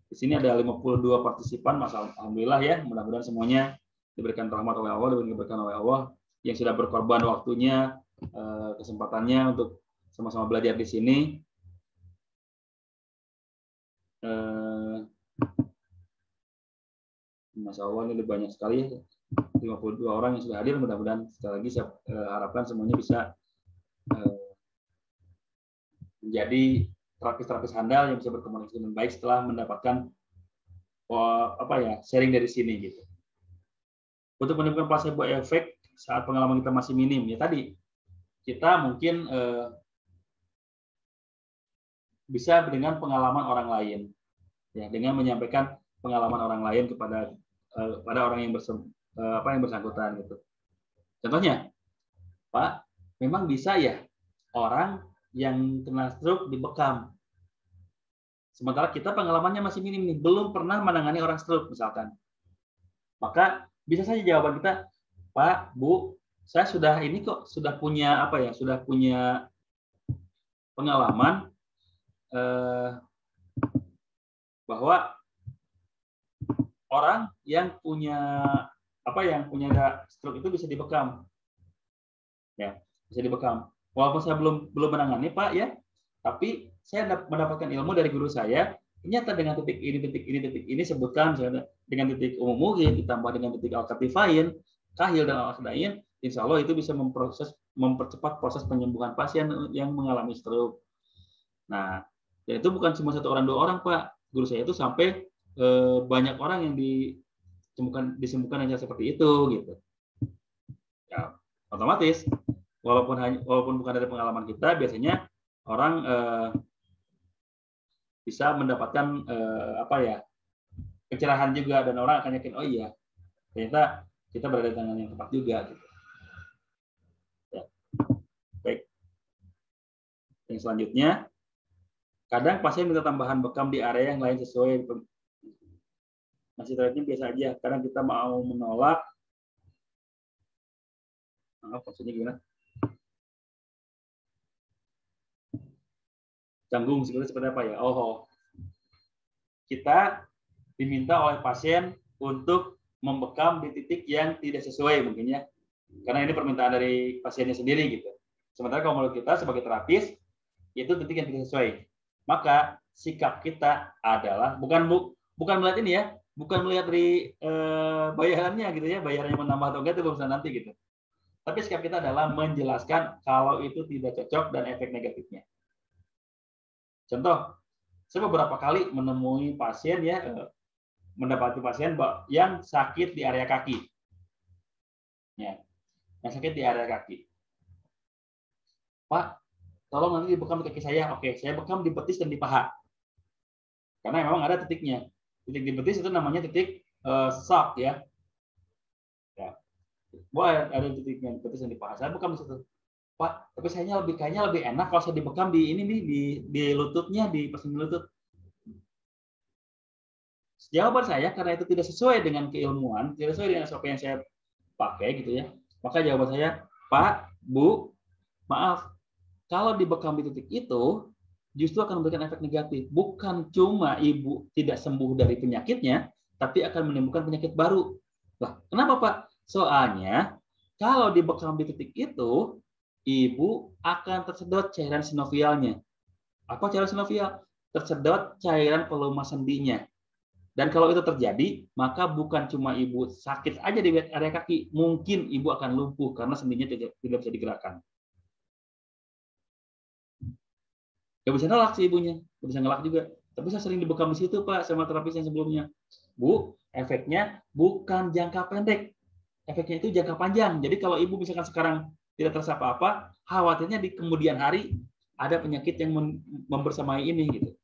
Di sini ada 52 partisipan, alhamdulillah ya. Mudah-mudahan semuanya diberikan rahmat oleh Allah, diberikan oleh Allah, yang sudah berkorban waktunya, kesempatannya untuk sama-sama belajar di sini. Masya Allah, ini banyak sekali, 52 orang yang sudah hadir. Mudah-mudahan sekali lagi saya harapkan semuanya bisa menjadi terapis-terapis handal yang bisa berkomunikasi dengan baik setelah mendapatkan sharing dari sini gitu. Untuk menimbulkan placebo efek saat pengalaman kita masih minim, ya tadi kita mungkin bisa dengan pengalaman orang lain, ya, dengan menyampaikan pengalaman orang lain kepada orang yang bersangkutan gitu. Contohnya, Pak, memang bisa ya orang yang kena stroke dibekam. Sementara kita pengalamannya masih minim nih, belum pernah menangani orang stroke misalkan. Maka bisa saja jawaban kita, Pak, Bu, saya sudah punya sudah punya pengalaman bahwa orang yang punya stroke itu bisa dibekam. Ya, bisa dibekam. Walaupun saya belum menangani, Pak, ya, tapi saya mendapatkan ilmu dari guru saya. Ternyata dengan titik ini sebutkan misalnya dengan titik umum mungkin ditambah dengan titik al-katifain, kahil dan al-akdain, insya Allah itu bisa mempercepat proses penyembuhan pasien yang mengalami stroke. Nah, dan itu bukan cuma 1 orang 2 orang, Pak. Guru saya itu sampai banyak orang yang disembuhkan dengan seperti itu gitu. Ya, otomatis walaupun bukan dari pengalaman kita, biasanya orang bisa mendapatkan pencerahan juga, dan orang akan yakin, oh iya, ternyata kita berada di tangan yang tepat juga gitu. Ya. Baik. Yang selanjutnya, kadang pasien minta tambahan bekam di area yang lain sesuai masih terlihatnya biasa aja. Kadang kita mau menolak. Maksudnya gimana? Canggung sebenarnya seperti apa ya? Kita diminta oleh pasien untuk membekam di titik yang tidak sesuai mungkin ya. Karena ini permintaan dari pasiennya sendiri gitu. Sementara kalau menurut kita sebagai terapis, itu titik yang tidak sesuai. Maka sikap kita adalah bukan melihat ini ya, bukan melihat dari bayarannya gitu ya, bayarannya menambah atau enggak itu urusan nanti gitu. Tapi sikap kita adalah menjelaskan kalau itu tidak cocok dan efek negatifnya. Contoh, saya beberapa kali menemui pasien ya, mendapati pasien yang sakit di area kaki. Ya, yang sakit di area kaki. Pak, tolong nanti dibekam di kaki saya. Oke, saya bekam di betis dan di paha. Karena memang ada titiknya. Titik di betis itu namanya titik shock ya. Ya. Ada titiknya di betis dan di paha. Saya bekam di situ. Pak, tapi kayaknya lebih enak kalau saya dibekam di ini nih, di lututnya, di pasien lutut. Jawaban saya, karena itu tidak sesuai dengan keilmuan, tidak sesuai dengan SOP yang saya pakai gitu ya. Maka jawaban saya, Pak, Bu, maaf, kalau dibekam di titik itu justru akan memberikan efek negatif. Bukan cuma ibu tidak sembuh dari penyakitnya, tapi akan menimbulkan penyakit baru. Lah, kenapa, Pak? Soalnya kalau dibekam di titik itu, ibu akan tersedot cairan sinovialnya. Apa cairan sinovial? Tersedot cairan pelumas sendinya. Dan kalau itu terjadi, maka bukan cuma ibu sakit aja di area kaki, mungkin ibu akan lumpuh karena sendinya tidak bisa digerakkan. Gak bisa ngelak si ibunya, gak bisa ngelak juga. Tapi saya sering dibekam di situ, Pak, sama terapis yang sebelumnya. Bu, efeknya bukan jangka pendek, efeknya itu jangka panjang. Jadi kalau ibu misalkan sekarang tidak terasa apa-apa, khawatirnya di kemudian hari ada penyakit yang membersamai ini gitu.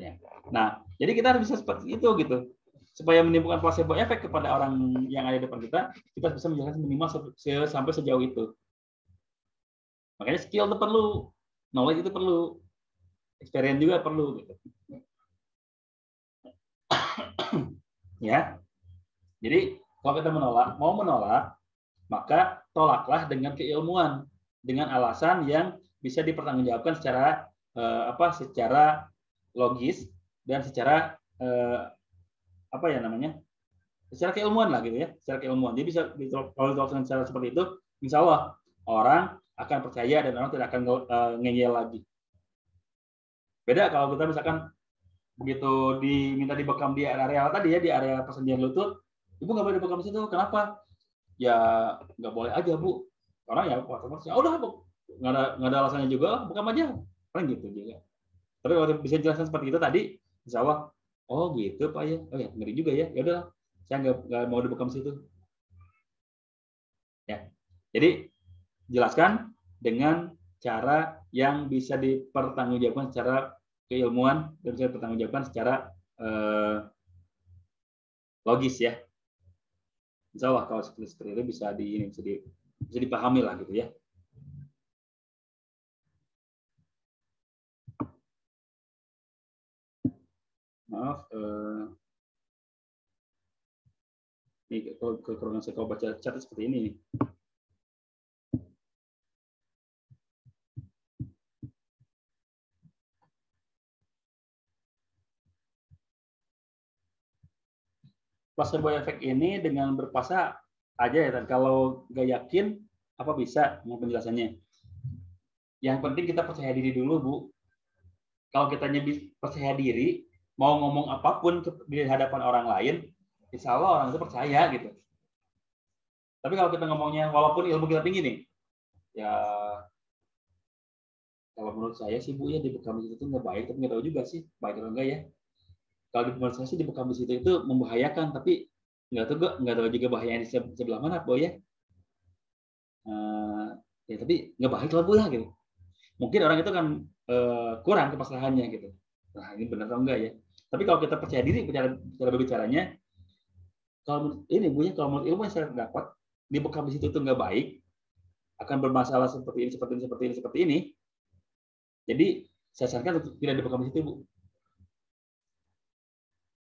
Ya. Nah, jadi kita harus bisa seperti itu gitu. Supaya menimbulkan placebo efek kepada orang yang ada di depan kita bisa menjelaskan minimal sampai sejauh itu. Makanya skill itu perlu, knowledge itu perlu, experience juga perlu gitu. Ya. Jadi kalau kita mau menolak, maka tolaklah dengan keilmuan, dengan alasan yang bisa dipertanggungjawabkan secara secara logis dan secara apa ya namanya? Secara keilmuan lah gitu ya, secara keilmuan. Jadi bisa kalau dilakukan secara seperti itu, insya Allah orang akan percaya dan orang tidak akan ngeyel lagi. Beda kalau kita misalkan begitu diminta dibekam di area tadi ya, di area persendian lutut, ibu nggak boleh dibekam di situ. Kenapa? Ya nggak boleh aja bu. Orang ya udah bu, nggak ada alasannya juga, bekam aja. Kan gitu juga. Tapi kalau bisa jelaskan seperti itu tadi, insya Allah, oh gitu pak ya, oh ya ngeri juga ya. Ya udah, saya nggak mau dibekam situ. Ya, jadi jelaskan dengan cara yang bisa dipertanggungjawabkan secara keilmuan dan bisa dipertanggungjawabkan secara logis ya. Insya Allah kalau seperti itu bisa dipahami lah gitu ya. Maaf, ini kalau saya baca chat seperti ini. Placebo efek ini dengan berpuasa aja ya, dan kalau nggak yakin apa bisa penjelasannya. Yang penting kita percaya diri dulu bu. Kalau kita percaya diri, mau ngomong apapun di hadapan orang lain, insya Allah orang itu percaya gitu. Tapi kalau kita ngomongnya, walaupun ilmu kita tinggi nih, ya kalau menurut saya sih bu ya dibekam di situ nggak baik, tapi nggak tahu juga sih baik atau enggak ya. Kalau menurut saya sih dibekam di situ itu membahayakan, tapi nggak tahu juga bahayanya di sebelah mana bu ya. Ya tapi nggak baik lah bu lah gitu. Mungkin orang itu kan kurang kepasrahannya gitu. Nah ini benar atau enggak ya? Tapi kalau kita percaya diri cara berbicaranya, kalau ini bu ya, kalau menurut ilmu yang saya dapat, dibekam di situ itu nggak baik, akan bermasalah seperti ini. Jadi saya sarankan untuk tidak dibekam di situ bu.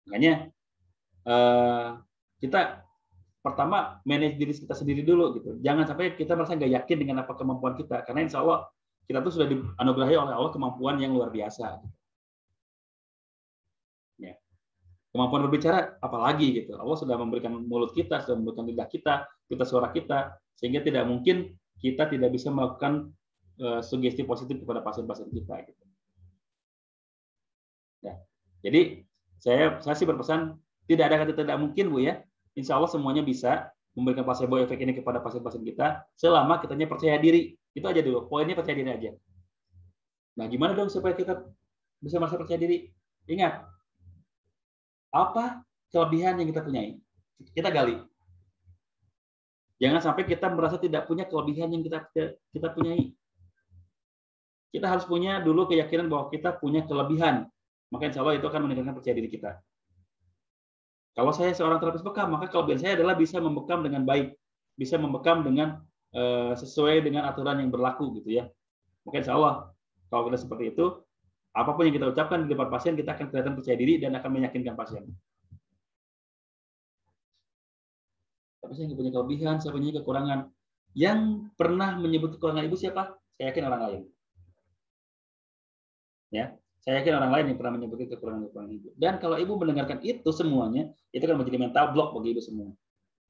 Makanya kita pertama manage diri kita sendiri dulu gitu. Jangan sampai kita merasa nggak yakin dengan apa kemampuan kita, karena insya Allah kita tuh sudah dianugerahi oleh Allah kemampuan yang luar biasa. Ya. Kemampuan berbicara apalagi gitu. Allah sudah memberikan mulut kita, sudah memberikan lidah kita suara kita, sehingga tidak mungkin kita tidak bisa melakukan sugesti positif kepada pasien-pasien kita gitu. Ya. Jadi saya sih berpesan tidak ada kata tidak mungkin bu ya. Insya Allah semuanya bisa memberikan placebo efek ini kepada pasien-pasien kita selama kitanya percaya diri. Itu aja dulu. Poinnya percaya diri aja. Nah, gimana dong supaya kita bisa merasa percaya diri? Ingat, apa kelebihan yang kita punyai? Kita gali. Jangan sampai kita merasa tidak punya kelebihan yang kita punyai. Kita harus punya dulu keyakinan bahwa kita punya kelebihan. Maka insya Allah itu akan meningkatkan percaya diri kita. Kalau saya seorang terapis bekam, maka kelebihan saya adalah bisa membekam dengan baik, bisa membekam dengan sesuai dengan aturan yang berlaku gitu ya. Maka insya Allah kalau kita seperti itu, apapun yang kita ucapkan di depan pasien, kita akan kelihatan percaya diri dan akan meyakinkan pasien. Tapi saya nggak punya kelebihan, saya punya kekurangan. Yang pernah menyebut kekurangan ibu siapa? Saya yakin orang lain. Ya, saya yakin orang lain yang pernah menyebut kekurangan ibu. Dan kalau ibu mendengarkan itu semuanya, itu kan menjadi mental block bagi ibu semua.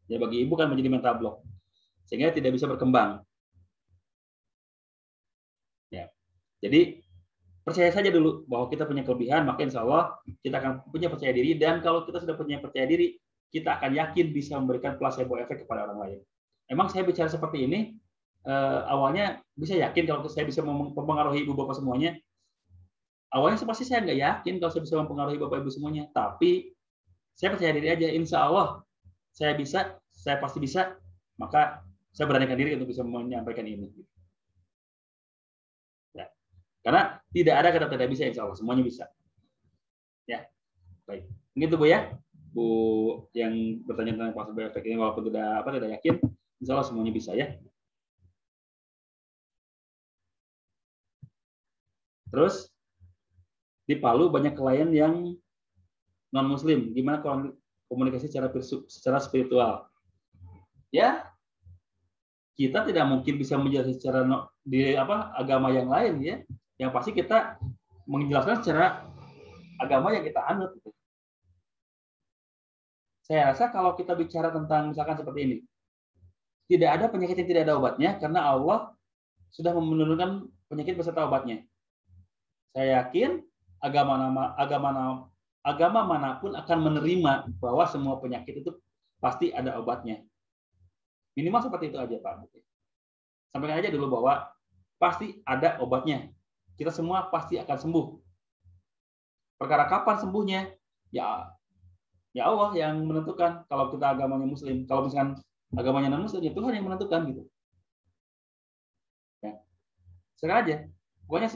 Ya, bagi ibu kan menjadi mental block, sehingga tidak bisa berkembang. Ya, jadi percaya saja dulu bahwa kita punya kelebihan, maka insya Allah kita akan punya percaya diri. Dan kalau kita sudah punya percaya diri, kita akan yakin bisa memberikan placebo efek kepada orang lain. Emang saya bicara seperti ini, awalnya bisa yakin kalau saya bisa mempengaruhi ibu bapak semuanya. Awalnya pasti saya nggak yakin kalau saya bisa mempengaruhi bapak ibu semuanya, tapi saya percaya diri aja, insya Allah saya bisa, saya pasti bisa, maka saya beranikan diri untuk bisa menyampaikan ini. Ya. Karena tidak ada kata tidak bisa, insya Allah semuanya bisa. Ya, baik. Begitu bu ya, bu yang bertanya tentang placebo efek ini, walaupun tidak yakin, insya Allah semuanya bisa ya. Terus di Palu banyak klien yang non Muslim. Gimana kalau komunikasi secara spiritual? Ya, kita tidak mungkin bisa menjelaskan secara di agama yang lain ya. Yang pasti kita menjelaskan secara agama yang kita anut. Saya rasa kalau kita bicara tentang misalkan seperti ini, tidak ada penyakit yang tidak ada obatnya karena Allah sudah menurunkan penyakit beserta obatnya. Saya yakin agama manapun akan menerima bahwa semua penyakit itu pasti ada obatnya. Minimal seperti itu aja Pak. Sampaikan aja dulu bahwa pasti ada obatnya. Kita semua pasti akan sembuh. Perkara kapan sembuhnya? Ya Allah yang menentukan. Kalau kita agamanya Muslim, kalau misalkan agamanya non Muslim, ya Tuhan yang menentukan gitu. Ya. Serah aja. Pokoknya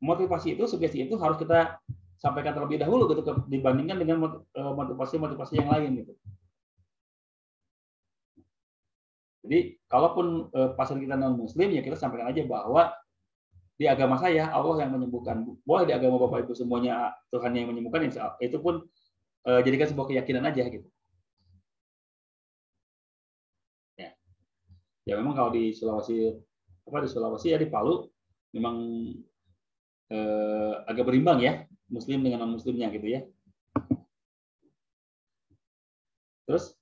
motivasi itu, sugesti itu harus kita sampaikan terlebih dahulu gitu dibandingkan dengan motivasi yang lain gitu. Jadi kalaupun pasien kita non Muslim ya kita sampaikan aja bahwa di agama saya Allah yang menyembuhkan. Boleh di agama Bapak Ibu semuanya Tuhan yang menyembuhkan, itu pun jadikan sebuah keyakinan aja gitu. Ya memang kalau di Sulawesi ya di Palu memang agak berimbang ya Muslim dengan non Muslimnya gitu ya. Terus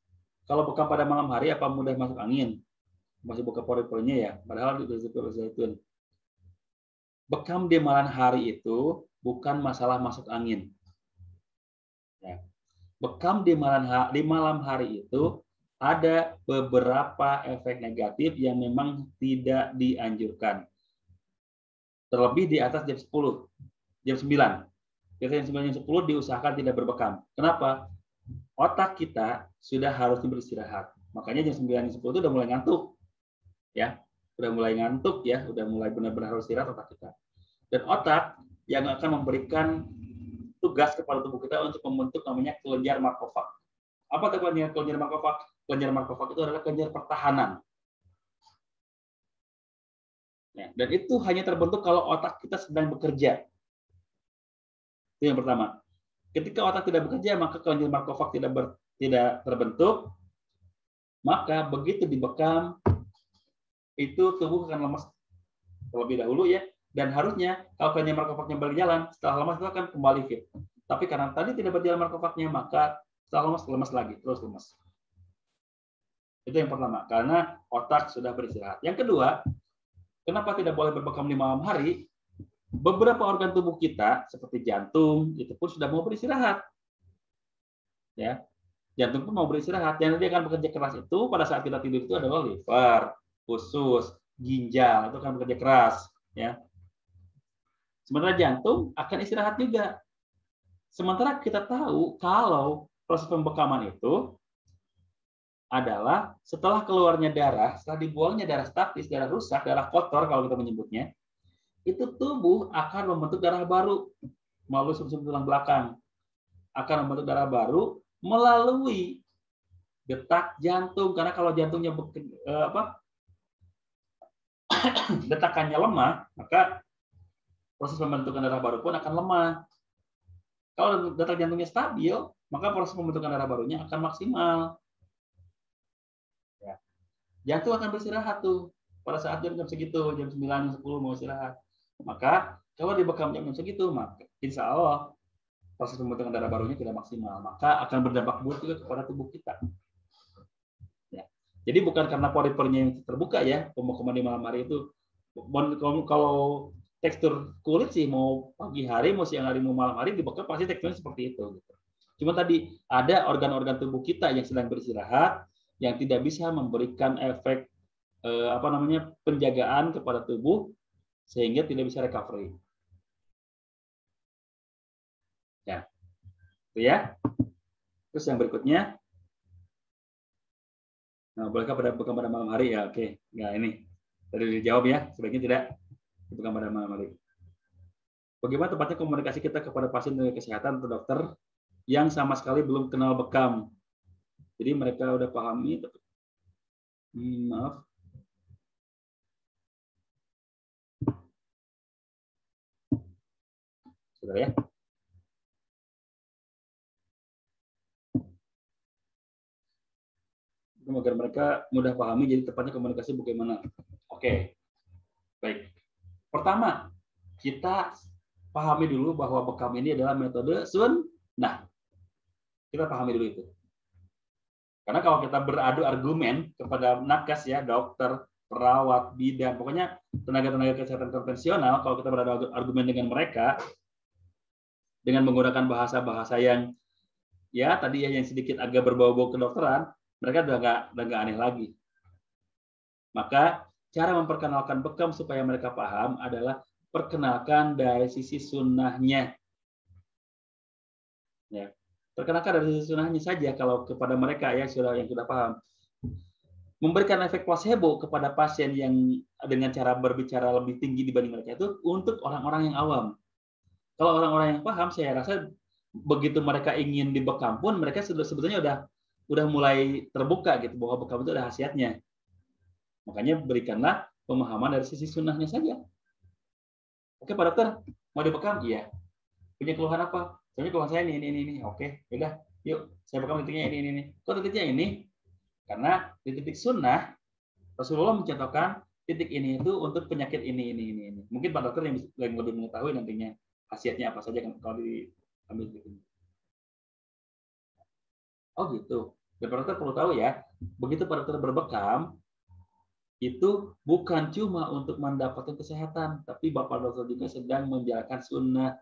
kalau bekam pada malam hari apa mudah masuk angin? Masih buka pori-porinya ya. Padahal di zaitun. Bekam di malam hari itu bukan masalah masuk angin. Ya. Bekam di malam hari itu ada beberapa efek negatif yang memang tidak dianjurkan. Terlebih di atas jam 10, jam 9. Biasanya jam 9, jam 10 diusahakan tidak berbekam. Kenapa? Otak kita sudah harus beristirahat. Makanya jam 9, jam 10 itu udah mulai ngantuk. Ya, udah mulai ngantuk ya, udah mulai benar-benar harus istirahat otak kita. Dan otak yang akan memberikan tugas kepada tubuh kita untuk membentuk namanya kelenjar Markov. Apa itu kelenjar Markov? Kelenjar Markov itu adalah kelenjar pertahanan. Ya, dan itu hanya terbentuk kalau otak kita sedang bekerja. Itu yang pertama. Ketika otak tidak bekerja, maka kelenjar Markov tidak terbentuk. Maka begitu dibekam, itu tubuh akan lemas terlebih dahulu ya. Dan harusnya kalau kelenjar Markov-nya berjalan, setelah lemas itu akan kembali fit. Tapi karena tadi tidak berjalan Markov-nya, maka setelah lemas lagi, terus lemas. Itu yang pertama, karena otak sudah beristirahat. Yang kedua, kenapa tidak boleh berbekam di malam hari? Beberapa organ tubuh kita seperti jantung itu pun sudah mau beristirahat. Ya, jantung pun mau beristirahat. Yang nanti akan bekerja keras itu pada saat kita tidur itu adalah liver, usus, ginjal itu akan bekerja keras. Ya. Sementara jantung akan istirahat juga. Sementara kita tahu kalau proses pembekaman itu adalah setelah keluarnya darah, setelah dibuangnya darah statis, darah rusak, darah kotor kalau kita menyebutnya, itu tubuh akan membentuk darah baru melalui sumsum tulang belakang. Akan membentuk darah baru melalui detak jantung. Karena kalau jantungnya detakannya lemah, maka proses pembentukan darah baru pun akan lemah. Kalau detak jantungnya stabil, maka proses pembentukan darah barunya akan maksimal. Ya. Jantung akan beristirahat tuh pada saat jam segitu, jam 9, jam 10 mau istirahat. Maka kalau dibekam jam segitu, maka insya Allah proses pembentukan darah barunya tidak maksimal. Maka akan berdampak buruk juga kepada tubuh kita. Ya. Jadi bukan karena pori-porinya yang terbuka ya, pembekaman di malam hari itu. Kalau tekstur kulit sih mau pagi hari, mau siang hari, mau malam hari dibekam pasti teksturnya seperti itu. Gitu. Cuma tadi ada organ-organ tubuh kita yang sedang beristirahat, yang tidak bisa memberikan efek penjagaan kepada tubuh sehingga tidak bisa recovery. Ya, itu ya. Terus yang berikutnya, nah, bolehkah bekam pada malam hari ya? Oke, ya ini tadi dijawab ya. Sebaiknya tidak bekam pada malam hari. Bagaimana tepatnya komunikasi kita kepada pasien tenaga kesehatan atau dokter yang sama sekali belum kenal bekam? Jadi mereka udah pahami, maaf. Sudah ya. Agar mereka mudah pahami, jadi tepatnya komunikasi bagaimana. Oke, baik. Pertama, kita pahami dulu bahwa bekam ini adalah metode sunnah. Kita pahami dulu itu. Karena kalau kita beradu argumen kepada nakes ya, dokter, perawat, bidan, pokoknya tenaga-tenaga kesehatan konvensional, kalau kita beradu argumen dengan mereka dengan menggunakan bahasa-bahasa yang ya tadi ya yang sedikit agak berbau-bau kedokteran, mereka udah nggak aneh lagi. Maka cara memperkenalkan bekam supaya mereka paham adalah perkenalkan dari sisi sunnahnya. Ya. Perkenalkan dari sisi sunnahnya saja kalau kepada mereka ya yang sudah paham. Memberikan efek placebo kepada pasien yang dengan cara berbicara lebih tinggi dibanding mereka itu untuk orang-orang yang awam. Kalau orang-orang yang paham, saya rasa begitu mereka ingin dibekam pun mereka sebetulnya udah mulai terbuka gitu bahwa bekam itu ada khasiatnya. Makanya berikanlah pemahaman dari sisi sunnahnya saja. Oke Pak Dokter, mau dibekam? Iya. Punya keluhan apa? Soalnya keluhan saya ini. Oke, yaudah, yuk saya bekam titiknya ini. Kok titiknya ini? Karena di titik sunnah Rasulullah mencontohkan titik ini itu untuk penyakit ini. Mungkin Pak Dokter yang lebih mengetahui nantinya khasiatnya apa saja kalau diambil titik ini. Oh gitu. Dan Pak Dokter perlu tahu ya, begitu Pak Dokter berbekam, itu bukan cuma untuk mendapatkan kesehatan, tapi Bapak Dokter juga sedang menjalankan sunnah.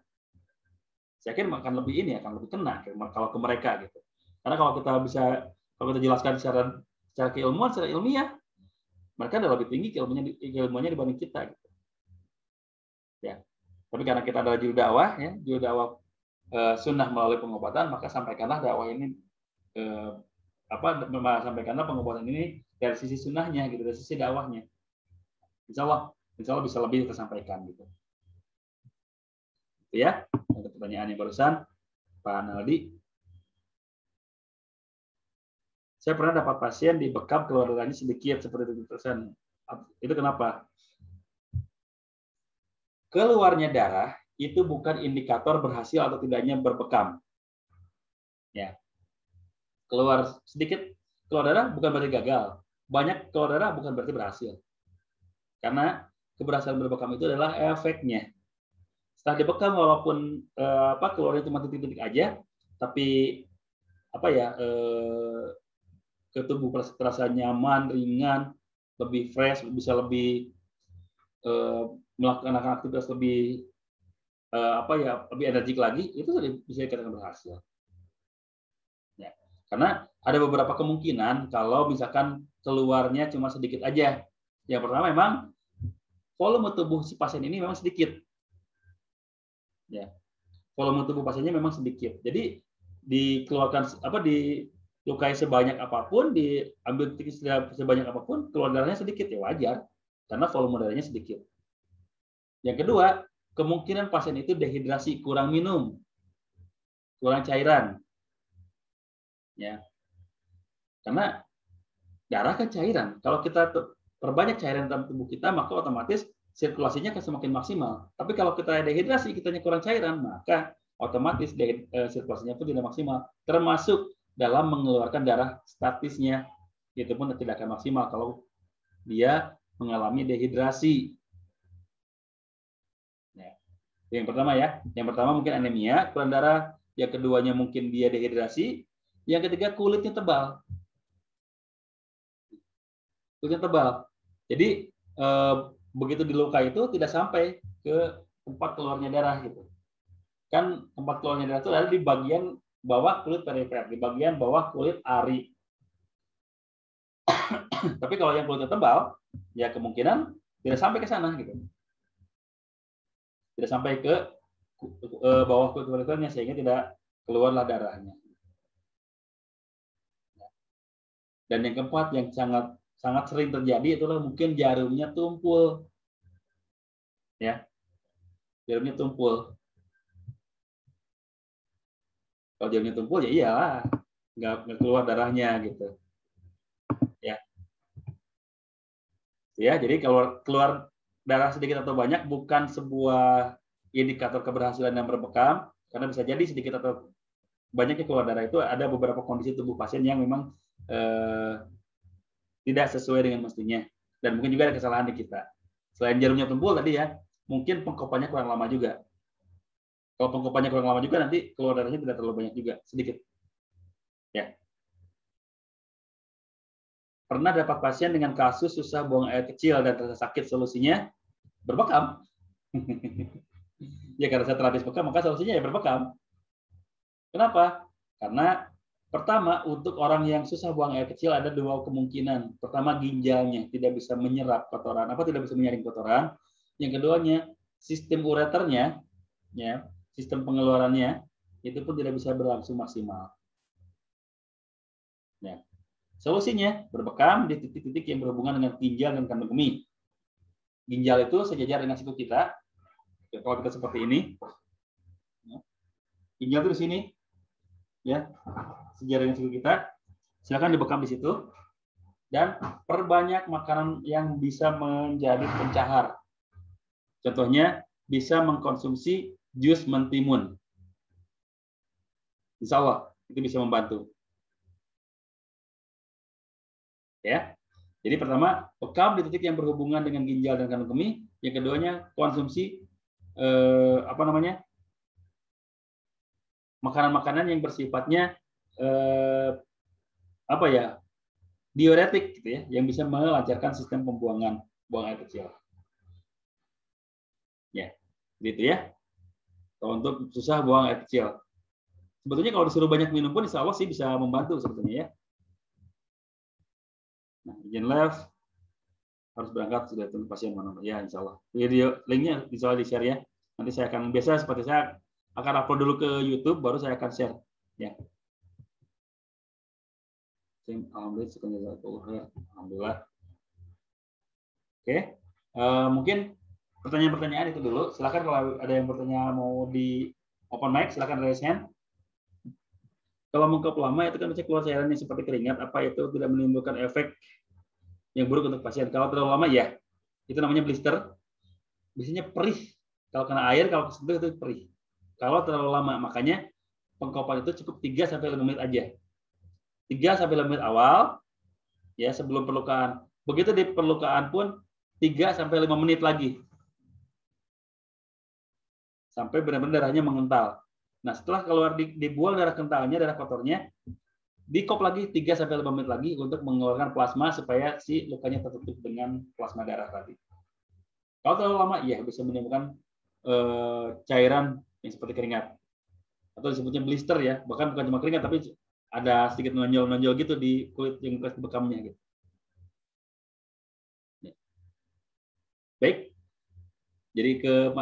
Saya kira akan lebih lebih kena kalau ke mereka gitu. Karena kalau kita jelaskan secara keilmuan, secara ilmiah, mereka adalah lebih tinggi ilmunya dibanding kita. Gitu. Ya. Tapi karena kita adalah juru dakwah, ya, juru dakwah sunnah melalui pengobatan, maka sampaikanlah dakwah ini sampaikanlah pengobatan ini dari sisi sunnahnya, gitu, dari sisi dakwahnya. Insya Allah bisa lebih tersampaikan gitu. Itu ya, untuk pertanyaan yang barusan, Pak Naldi. Saya pernah dapat pasien dibekam keluar darahnya sedikit seperti 7%. Itu kenapa? Keluarnya darah itu bukan indikator berhasil atau tidaknya berbekam. Ya. Keluar sedikit keluar darah bukan berarti gagal. Banyak keluar darah bukan berarti berhasil. Karena keberhasilan berbekam itu adalah efeknya. Setelah dibekam walaupun keluarnya cuma titik-titik aja, tapi ke tubuh terasa nyaman, ringan, lebih fresh, bisa lebih melakukan aktivitas lebih lebih energik lagi, itu bisa dikatakan berhasil. Ya. Karena ada beberapa kemungkinan kalau misalkan keluarnya cuma sedikit aja. Yang pertama memang volume tubuh si pasien ini memang sedikit. Ya. Volume tubuh pasiennya memang sedikit. Jadi dikeluarkan dilukai sebanyak apapun, diambil sebanyak apapun, keluar darahnya sedikit ya wajar karena volume darahnya sedikit. Yang kedua, kemungkinan pasien itu dehidrasi, kurang minum, kurang cairan. Ya. Karena darah kan cairan. Kalau kita perbanyak cairan dalam tubuh kita, maka otomatis sirkulasinya akan semakin maksimal. Tapi kalau kita dehidrasi, kitanya kurang cairan, maka otomatis sirkulasinya pun tidak maksimal. Termasuk dalam mengeluarkan darah statisnya, itu pun tidak akan maksimal kalau dia mengalami dehidrasi. Ya. Yang pertama ya, yang pertama mungkin anemia, kurang darah. Yang keduanya mungkin dia dehidrasi. Yang ketiga kulitnya tebal. Kulitnya tebal. Jadi begitu dilukai itu tidak sampai ke tempat keluarnya darah gitu. Kan tempat keluarnya darah itu ada di bagian bawah kulit perifer, di bagian bawah kulit ari. Tapi kalau yang kulitnya tebal, ya kemungkinan tidak sampai ke sana gitu. Tidak sampai ke bawah kulit perifernya sehingga tidak keluarlah darahnya. Dan yang keempat yang sangat sering terjadi itulah mungkin jarumnya tumpul. Ya. Jarumnya tumpul. Kalau jarumnya tumpul ya iyalah nggak keluar darahnya gitu. Ya. Ya, jadi kalau keluar darah sedikit atau banyak bukan sebuah indikator keberhasilan yang berbekam, karena bisa jadi sedikit atau banyaknya keluar darah itu ada beberapa kondisi tubuh pasien yang memang tidak sesuai dengan mestinya, dan mungkin juga ada kesalahan di kita. Selain jarumnya tumpul tadi ya, mungkin pengkopannya kurang lama juga. Kalau pengkopannya kurang lama juga, nanti keluar darahnya tidak terlalu banyak juga, sedikit. Ya. Pernah dapat pasien dengan kasus susah buang air kecil dan terasa sakit, solusinya berbekam. Ya karena saya terapis bekam, maka solusinya ya berbekam. Kenapa? Karena pertama, untuk orang yang susah buang air kecil ada dua kemungkinan. Pertama, ginjalnya tidak bisa menyerap kotoran, tidak bisa menyaring kotoran. Yang keduanya, sistem ureternya, ya, sistem pengeluarannya itu pun tidak bisa berlangsung maksimal. Ya. Solusinya berbekam di titik-titik yang berhubungan dengan ginjal dan kandung kemih. Ginjal itu sejajar dengan siku kita. Kalau kita seperti ini, ginjal itu di sini, ya, sejajar dengan siku kita. Silakan dibekam di situ dan perbanyak makanan yang bisa menjadi pencahar. Contohnya bisa mengkonsumsi jus mentimun. Insya Allah itu bisa membantu. Ya. Jadi pertama, bekam di titik yang berhubungan dengan ginjal dan kandung kemih. Yang keduanya, konsumsi makanan-makanan yang bersifatnya diuretik gitu ya, yang bisa melancarkan sistem pembuangan buang air kecil. Ya, gitu ya. Kalau untuk susah buang air kecil. Sebetulnya kalau disuruh banyak minum pun insya Allah sih bisa membantu sebetulnya ya. Nah, izin live harus berangkat, sudah tunggu pasien mana ya, insya Allah video linknya insya Allah di share ya. Nanti saya akan, biasa seperti saya akan upload dulu ke YouTube, baru saya akan share ya. Alhamdulillah. Oke, mungkin pertanyaan-pertanyaan itu dulu. Silakan kalau ada yang bertanya mau di open mic, silakan raise hand. Kalau mengkop lama itu kan bisa keluar cairan yang seperti keringat, apa itu tidak menimbulkan efek yang buruk untuk pasien? Kalau terlalu lama ya, itu namanya blister. Biasanya perih. Kalau kena air, kalau kesentuh itu perih. Kalau terlalu lama, makanya pengkopan itu cukup 3-5 menit aja. 3-5 menit awal, ya sebelum perlukaan. Begitu di perlukaan pun 3-5 menit lagi. Sampai benar-benar darahnya mengental. Nah, setelah keluar dibuang darah kentalnya, darah kotornya, dikop lagi 3-5 menit lagi untuk mengeluarkan plasma supaya si lukanya tertutup dengan plasma darah tadi. Kalau terlalu lama, ya bisa menimbulkan cairan yang seperti keringat. Atau disebutnya blister ya, bahkan bukan cuma keringat, tapi ada sedikit menonjol-nonjol gitu di kulit yang bekas bekamnya gitu. Baik. Jadi ke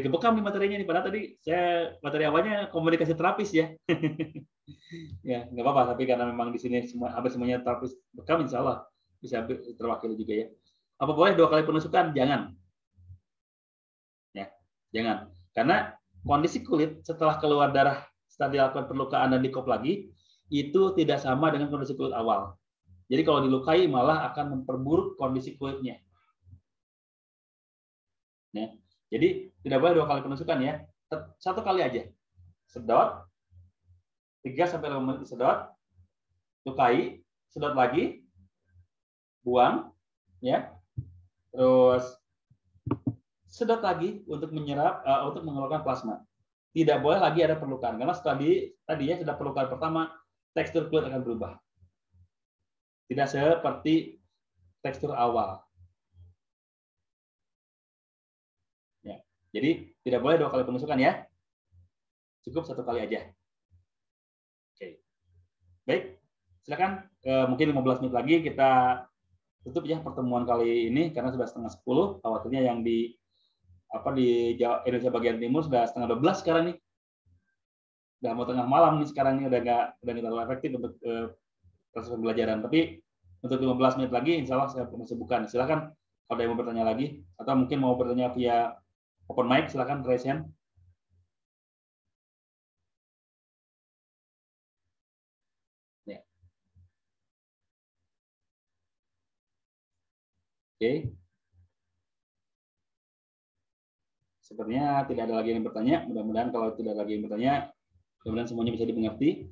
bekam nih materinya nih. Padahal tadi saya materi awalnya komunikasi terapis ya. Ya nggak apa-apa, tapi karena memang di sini hampir semuanya terapis bekam, insya Allah bisa terwakili juga ya. Apa boleh 2 kali penusukan? Jangan. Ya, jangan. Karena kondisi kulit setelah keluar darah, setelah dilakukan perlukaan dan dikop lagi, itu tidak sama dengan kondisi kulit awal. Jadi kalau dilukai malah akan memperburuk kondisi kulitnya. Ya. Jadi tidak boleh 2 kali penusukan ya. 1 kali aja. Sedot, 3-5 menit disedot, lukai, sedot lagi, buang, ya. Terus sedot lagi untuk menyerap, untuk mengeluarkan plasma. Tidak boleh lagi ada perlukaan, karena tadinya sudah perlukaan pertama, tekstur kulit akan berubah. Tidak seperti tekstur awal. Ya. Jadi tidak boleh 2 kali penusukan ya. Cukup 1 kali aja. Oke. Baik. Silakan, mungkin 15 menit lagi kita tutup ya pertemuan kali ini karena sudah 9:30. Khawatirnya yang di Indonesia bagian timur sudah 11:30 sekarang nih. Udah mau tengah malam nih sekarang ini, udah nggak terlalu efektif untuk proses pembelajaran. Tapi untuk 15 menit lagi insya Allah saya masih bukan. Silakan kalau ada yang mau bertanya lagi atau mungkin mau bertanya via open mic, silakan raise hand. Ya. Oke. sepertinya tidak ada lagi yang bertanya. Mudah-mudahan kalau tidak lagi yang bertanya, mudah-mudahan semuanya bisa dimengerti.